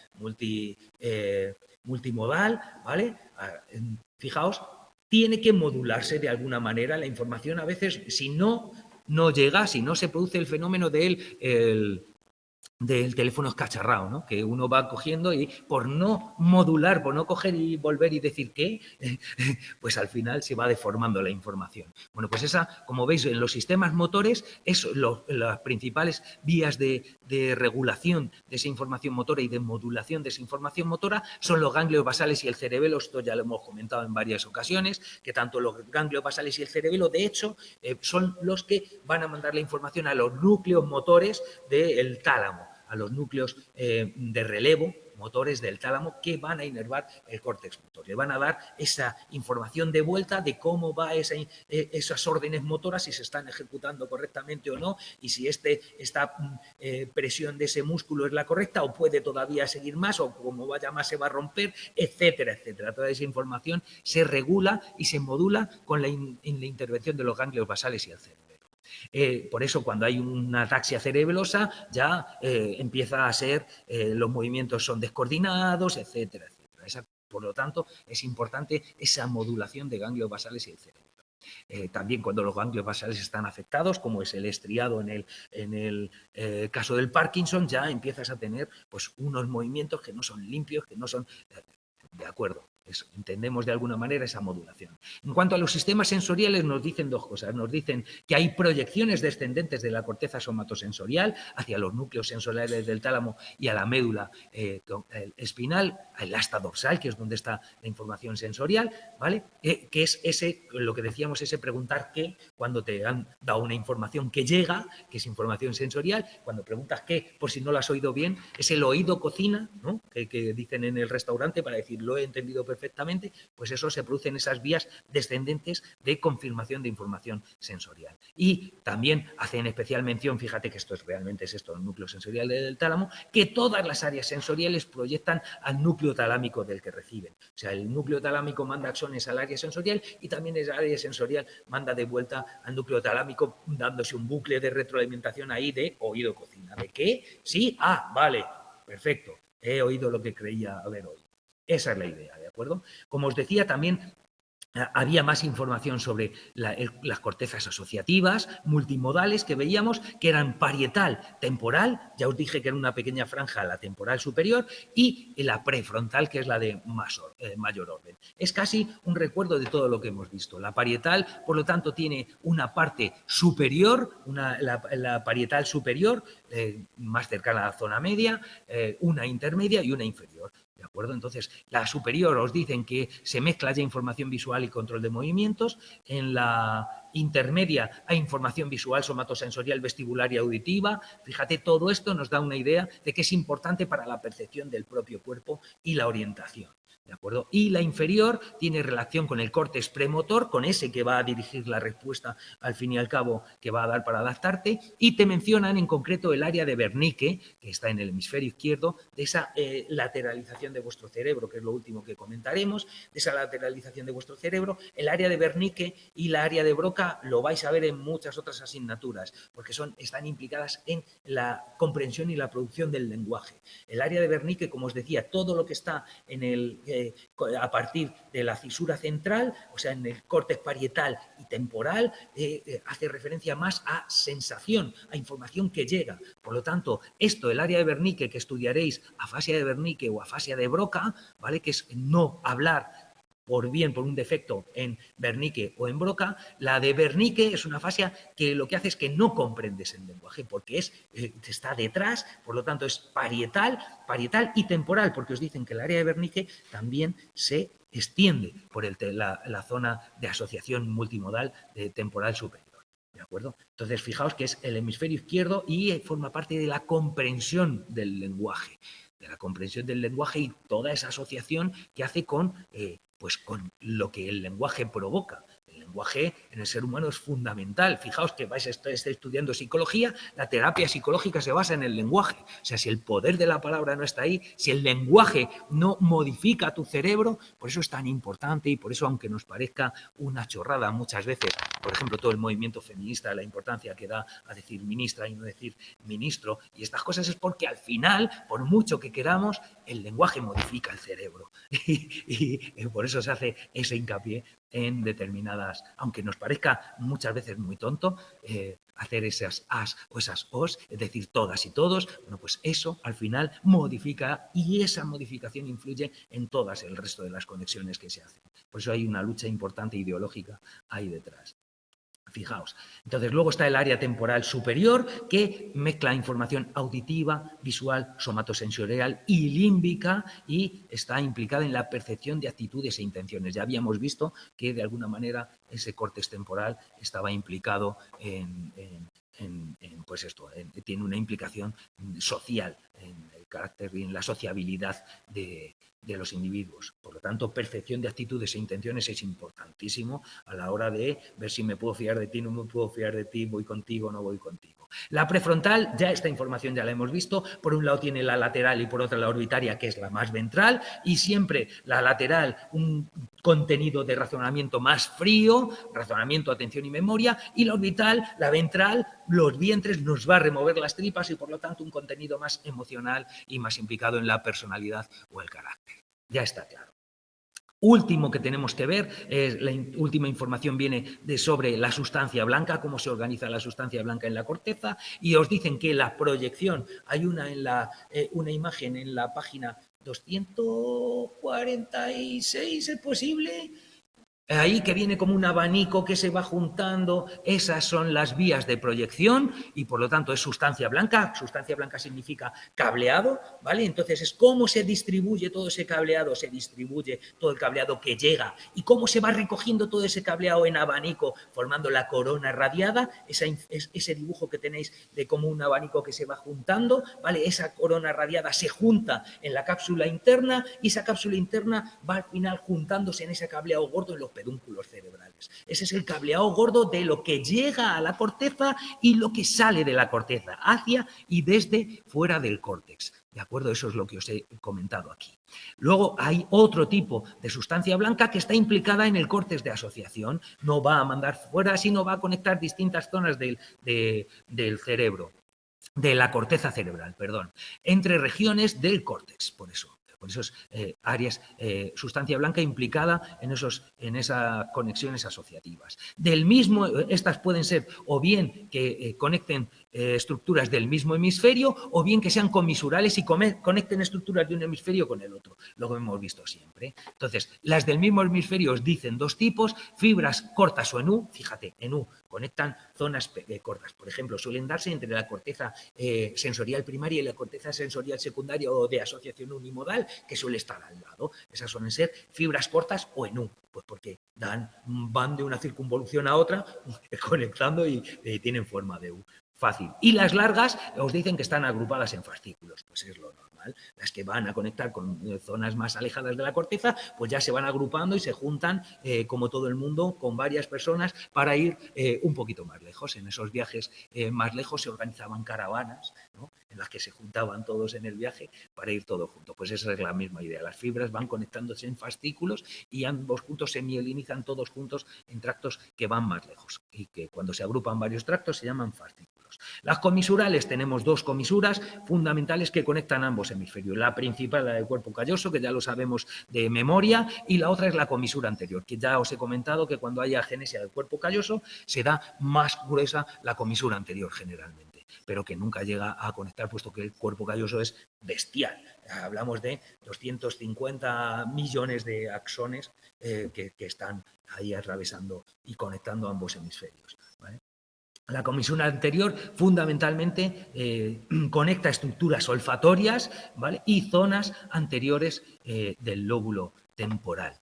multimodal, ¿vale? Fijaos, tiene que modularse de alguna manera la información, a veces, si no llega, si no se produce el fenómeno del teléfono escacharrado, ¿no? Que uno va cogiendo y por no modular, por no coger y volver y decir qué, pues al final se va deformando la información. Bueno, pues esa, como veis, en los sistemas motores, las principales vías de regulación de esa información motora y de modulación de esa información motora son los ganglios basales y el cerebelo. Esto ya lo hemos comentado en varias ocasiones, que tanto los ganglios basales y el cerebelo, de hecho, son los que van a mandar la información a los núcleos motores del tálamo, a los núcleos de relevo motores del tálamo que van a inervar el córtex motor. Le van a dar esa información de vuelta de cómo va esas órdenes motoras, si se están ejecutando correctamente o no, y si esta presión de ese músculo es la correcta o puede todavía seguir más, o como vaya más se va a romper, etcétera, etcétera. Toda esa información se regula y se modula con la intervención de los ganglios basales y el cerebro. Por eso, cuando hay una ataxia cerebelosa, ya empieza a ser, los movimientos son descoordinados, etcétera, etcétera. Por lo tanto, es importante esa modulación de ganglios basales y el cerebro. También cuando los ganglios basales están afectados, como es el estriado en el caso del Parkinson, ya empiezas a tener pues, unos movimientos que no son limpios, que no son... de acuerdo. Entendemos de alguna manera esa modulación. En cuanto a los sistemas sensoriales, nos dicen dos cosas. Nos dicen que hay proyecciones descendentes de la corteza somatosensorial hacia los núcleos sensoriales del tálamo y a la médula espinal, al asta dorsal, que es donde está la información sensorial, ¿vale? Que es lo que decíamos, ese preguntar qué, cuando te han dado una información que llega, que es información sensorial, cuando preguntas qué, por si no lo has oído bien, es el oído cocina, ¿no? que dicen en el restaurante para decir, lo he entendido perfectamente, pues eso se produce en esas vías descendentes de confirmación de información sensorial. Y también hacen especial mención, fíjate que esto es realmente esto, el núcleo sensorial del tálamo, que todas las áreas sensoriales proyectan al núcleo talámico del que reciben. O sea, el núcleo talámico manda axones al área sensorial y también esa área sensorial manda de vuelta al núcleo talámico, dándose un bucle de retroalimentación ahí de oído cocina. ¿De qué? Sí, vale, perfecto, he oído lo que creía haber oído. Esa es la idea, ¿de acuerdo? Como os decía, también había más información sobre las cortezas asociativas, multimodales, que veíamos, que eran parietal, temporal, ya os dije que era una pequeña franja, la temporal superior, y la prefrontal, que es la de mayor orden. Es casi un recuerdo de todo lo que hemos visto. La parietal, por lo tanto, tiene una parte superior, la parietal superior, más cercana a la zona media, una intermedia y una inferior. ¿De acuerdo? Entonces, la superior os dicen que se mezcla ya información visual y control de movimientos. En la intermedia hay información visual, somatosensorial, vestibular y auditiva. Fíjate, todo esto nos da una idea de que es importante para la percepción del propio cuerpo y la orientación. ¿De acuerdo? Y la inferior tiene relación con el córtex premotor, con ese que va a dirigir la respuesta al fin y al cabo que va a dar para adaptarte, y te mencionan en concreto el área de Wernicke, que está en el hemisferio izquierdo, de esa lateralización de vuestro cerebro, que es lo último que comentaremos, de esa lateralización de vuestro cerebro. El área de Wernicke y la área de Broca lo vais a ver en muchas otras asignaturas, porque están implicadas en la comprensión y la producción del lenguaje. El área de Wernicke, como os decía, todo lo que está en a partir de la cisura central, o sea, en el córtex parietal y temporal, hace referencia más a sensación, a información que llega. Por lo tanto, esto, el área de Wernicke que estudiaréis, afasia de Wernicke o afasia de Broca, ¿vale? Que es no hablar por un defecto en Wernicke o en Broca. La de Wernicke es una afasia que lo que hace es que no comprendes el lenguaje porque está detrás, por lo tanto es parietal y temporal, porque os dicen que el área de Wernicke también se extiende por la zona de asociación multimodal temporal superior. ¿De acuerdo? Entonces, fijaos que es el hemisferio izquierdo y forma parte de la comprensión del lenguaje. Y toda esa asociación que hace con lo que el lenguaje provoca. El lenguaje en el ser humano es fundamental. Fijaos que vais a estar estudiando psicología, la terapia psicológica se basa en el lenguaje. O sea, si el poder de la palabra no está ahí, si el lenguaje no modifica tu cerebro, por eso es tan importante y por eso, aunque nos parezca una chorrada muchas veces, por ejemplo, todo el movimiento feminista, la importancia que da a decir ministra y no decir ministro, y estas cosas es porque al final, por mucho que queramos, el lenguaje modifica el cerebro. Y por eso se hace ese hincapié en determinadas, aunque nos parezca muchas veces muy tonto, hacer esas as o esas os, es decir, todas y todos, bueno, pues eso al final modifica y esa modificación influye en todas el resto de las conexiones que se hacen. Por eso hay una lucha importante ideológica ahí detrás. Fijaos. Entonces, luego está el área temporal superior que mezcla información auditiva, visual, somatosensorial y límbica y está implicada en la percepción de actitudes e intenciones. Ya habíamos visto que de alguna manera ese córtex temporal estaba implicado tiene una implicación social en el carácter y en la sociabilidad de los individuos. Por lo tanto, percepción de actitudes e intenciones es importantísimo a la hora de ver si me puedo fiar de ti, no me puedo fiar de ti, voy contigo, no voy contigo. La prefrontal, ya esta información ya la hemos visto, por un lado tiene la lateral y por otro la orbitaria, que es la más ventral, y siempre la lateral un contenido de razonamiento más frío, razonamiento, atención y memoria, y la orbital, la ventral, los vientres, nos va a remover las tripas y por lo tanto un contenido más emocional y más implicado en la personalidad o el carácter. Ya está claro. Último que tenemos que ver, la última información viene sobre la sustancia blanca, cómo se organiza la sustancia blanca en la corteza, y os dicen que la proyección, hay una imagen en la página 246, ¿es posible? Ahí que viene como un abanico que se va juntando, esas son las vías de proyección y por lo tanto es sustancia blanca. Sustancia blanca significa cableado, ¿vale? Entonces es cómo se distribuye todo ese cableado, se distribuye todo el cableado que llega y cómo se va recogiendo todo ese cableado en abanico formando la corona radiada, ese dibujo que tenéis de como un abanico que se va juntando, ¿vale? Esa corona radiada se junta en la cápsula interna y esa cápsula interna va al final juntándose en ese cableado gordo en los pedúnculos cerebrales. Ese es el cableado gordo de lo que llega a la corteza y lo que sale de la corteza, hacia y desde fuera del córtex. ¿De acuerdo? Eso es lo que os he comentado aquí. Luego hay otro tipo de sustancia blanca que está implicada en el córtex de asociación. No va a mandar fuera, sino va a conectar distintas zonas del cerebro, de la corteza cerebral, perdón, entre regiones del córtex, por eso áreas, sustancia blanca implicada en esas conexiones asociativas. Del mismo, estas pueden ser o bien que conecten estructuras del mismo hemisferio o bien que sean comisurales y conecten estructuras de un hemisferio con el otro, lo que hemos visto siempre. Entonces, las del mismo hemisferio os dicen dos tipos, fibras cortas o en U, fíjate, en U conectan zonas cortas. Por ejemplo, suelen darse entre la corteza sensorial primaria y la corteza sensorial secundaria o de asociación unimodal, que suele estar al lado. Esas suelen ser fibras cortas o en U, pues porque van de una circunvolución a otra conectando y tienen forma de U. Fácil. Y las largas os dicen que están agrupadas en fascículos, pues es lo normal. Las que van a conectar con zonas más alejadas de la corteza, pues ya se van agrupando y se juntan, como todo el mundo, con varias personas para ir un poquito más lejos. En esos viajes más lejos se organizaban caravanas, ¿no?, en las que se juntaban todos en el viaje para ir todos juntos. Pues esa es la misma idea. Las fibras van conectándose en fascículos y ambos juntos se mielinizan todos juntos en tractos que van más lejos y que cuando se agrupan varios tractos se llaman fascículos. Las comisurales, tenemos dos comisuras fundamentales que conectan ambos hemisferios. La principal, la del cuerpo calloso, que ya lo sabemos de memoria, y la otra es la comisura anterior, que ya os he comentado que cuando hay agenesia del cuerpo calloso se da más gruesa la comisura anterior generalmente, pero que nunca llega a conectar, puesto que el cuerpo calloso es bestial. Hablamos de 250 millones de axones que están ahí atravesando y conectando ambos hemisferios, ¿vale? La comisura anterior fundamentalmente conecta estructuras olfatorias, ¿vale?, y zonas anteriores del lóbulo temporal,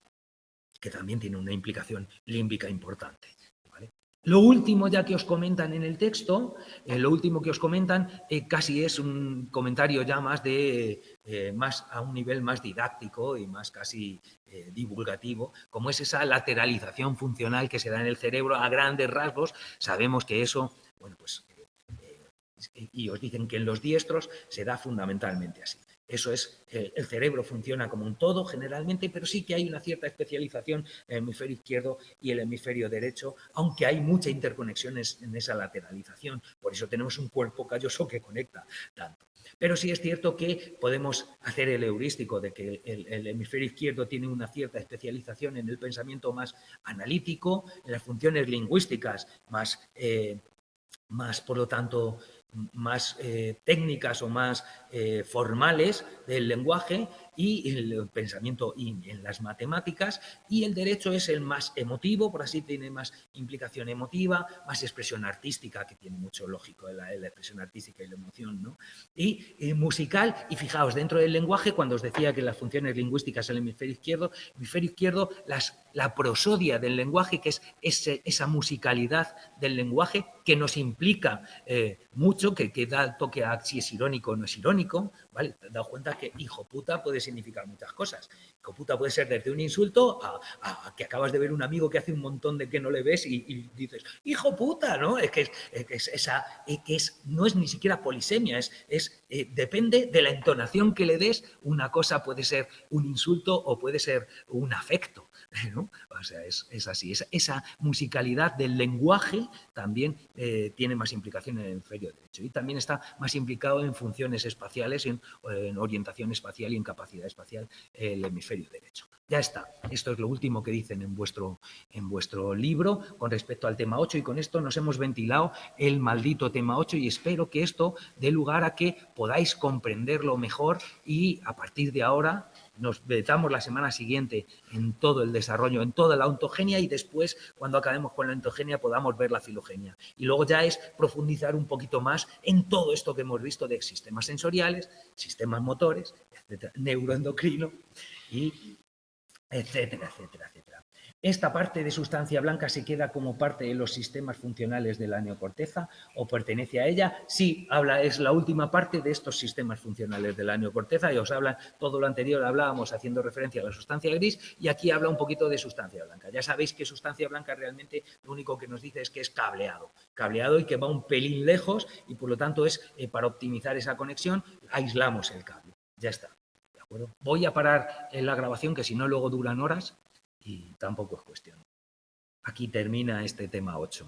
que también tiene una implicación límbica importante, ¿vale? Lo último ya que os comentan en el texto, lo último que os comentan casi es un comentario ya más más a un nivel más didáctico y más casi divulgativo, como es esa lateralización funcional que se da en el cerebro a grandes rasgos. Sabemos que eso, bueno, pues, y os dicen que en los diestros se da fundamentalmente así. Eso es, el cerebro funciona como un todo generalmente, pero sí que hay una cierta especialización en el hemisferio izquierdo y el hemisferio derecho, aunque hay mucha interconexión en esa lateralización. Por eso tenemos un cuerpo calloso que conecta tanto. Pero sí es cierto que podemos hacer el heurístico de que el hemisferio izquierdo tiene una cierta especialización en el pensamiento más analítico, en las funciones lingüísticas más por lo tanto, más técnicas o más formales del lenguaje, y el pensamiento y en las matemáticas, y el derecho es el más emotivo, por así tiene más implicación emotiva, más expresión artística, que tiene mucho lógico la expresión artística y la emoción, ¿no?, y musical. Y fijaos, dentro del lenguaje, cuando os decía que las funciones lingüísticas en el hemisferio izquierdo, la prosodia del lenguaje, que es esa musicalidad del lenguaje que nos implica mucho, que da toque a si es irónico o no es irónico, ¿vale? Te has dado cuenta que hijo puta puede significar muchas cosas. Hijo puta puede ser desde un insulto a que acabas de ver un amigo que hace un montón de que no le ves y dices, hijo puta, ¿no? No es ni siquiera polisemia, depende de la entonación que le des. Una cosa puede ser un insulto o puede ser un afecto, ¿no? O sea, es así. Esa musicalidad del lenguaje también tiene más implicación en el hemisferio derecho, y también está más implicado en funciones espaciales, en orientación espacial y en capacidad espacial el hemisferio derecho. Ya está. Esto es lo último que dicen en vuestro libro con respecto al tema 8, y con esto nos hemos ventilado el maldito tema 8, y espero que esto dé lugar a que podáis comprenderlo mejor, y a partir de ahora nos vetamos la semana siguiente en todo el desarrollo, en toda la ontogenia, y después, cuando acabemos con la ontogenia, podamos ver la filogenia. Y luego ya es profundizar un poquito más en todo esto que hemos visto de sistemas sensoriales, sistemas motores, etcétera, neuroendocrino, y etcétera, etcétera, etcétera. ¿Esta parte de sustancia blanca se queda como parte de los sistemas funcionales de la neocorteza o pertenece a ella? Sí, es la última parte de estos sistemas funcionales de la neocorteza, y os habla todo lo anterior, hablábamos haciendo referencia a la sustancia gris, y aquí habla un poquito de sustancia blanca. Ya sabéis que sustancia blanca realmente lo único que nos dice es que es cableado y que va un pelín lejos, y por lo tanto es para optimizar esa conexión aislamos el cable. Ya está. ¿De acuerdo? Voy a parar en la grabación, que si no luego duran horas y tampoco es cuestión. Aquí termina este tema 8.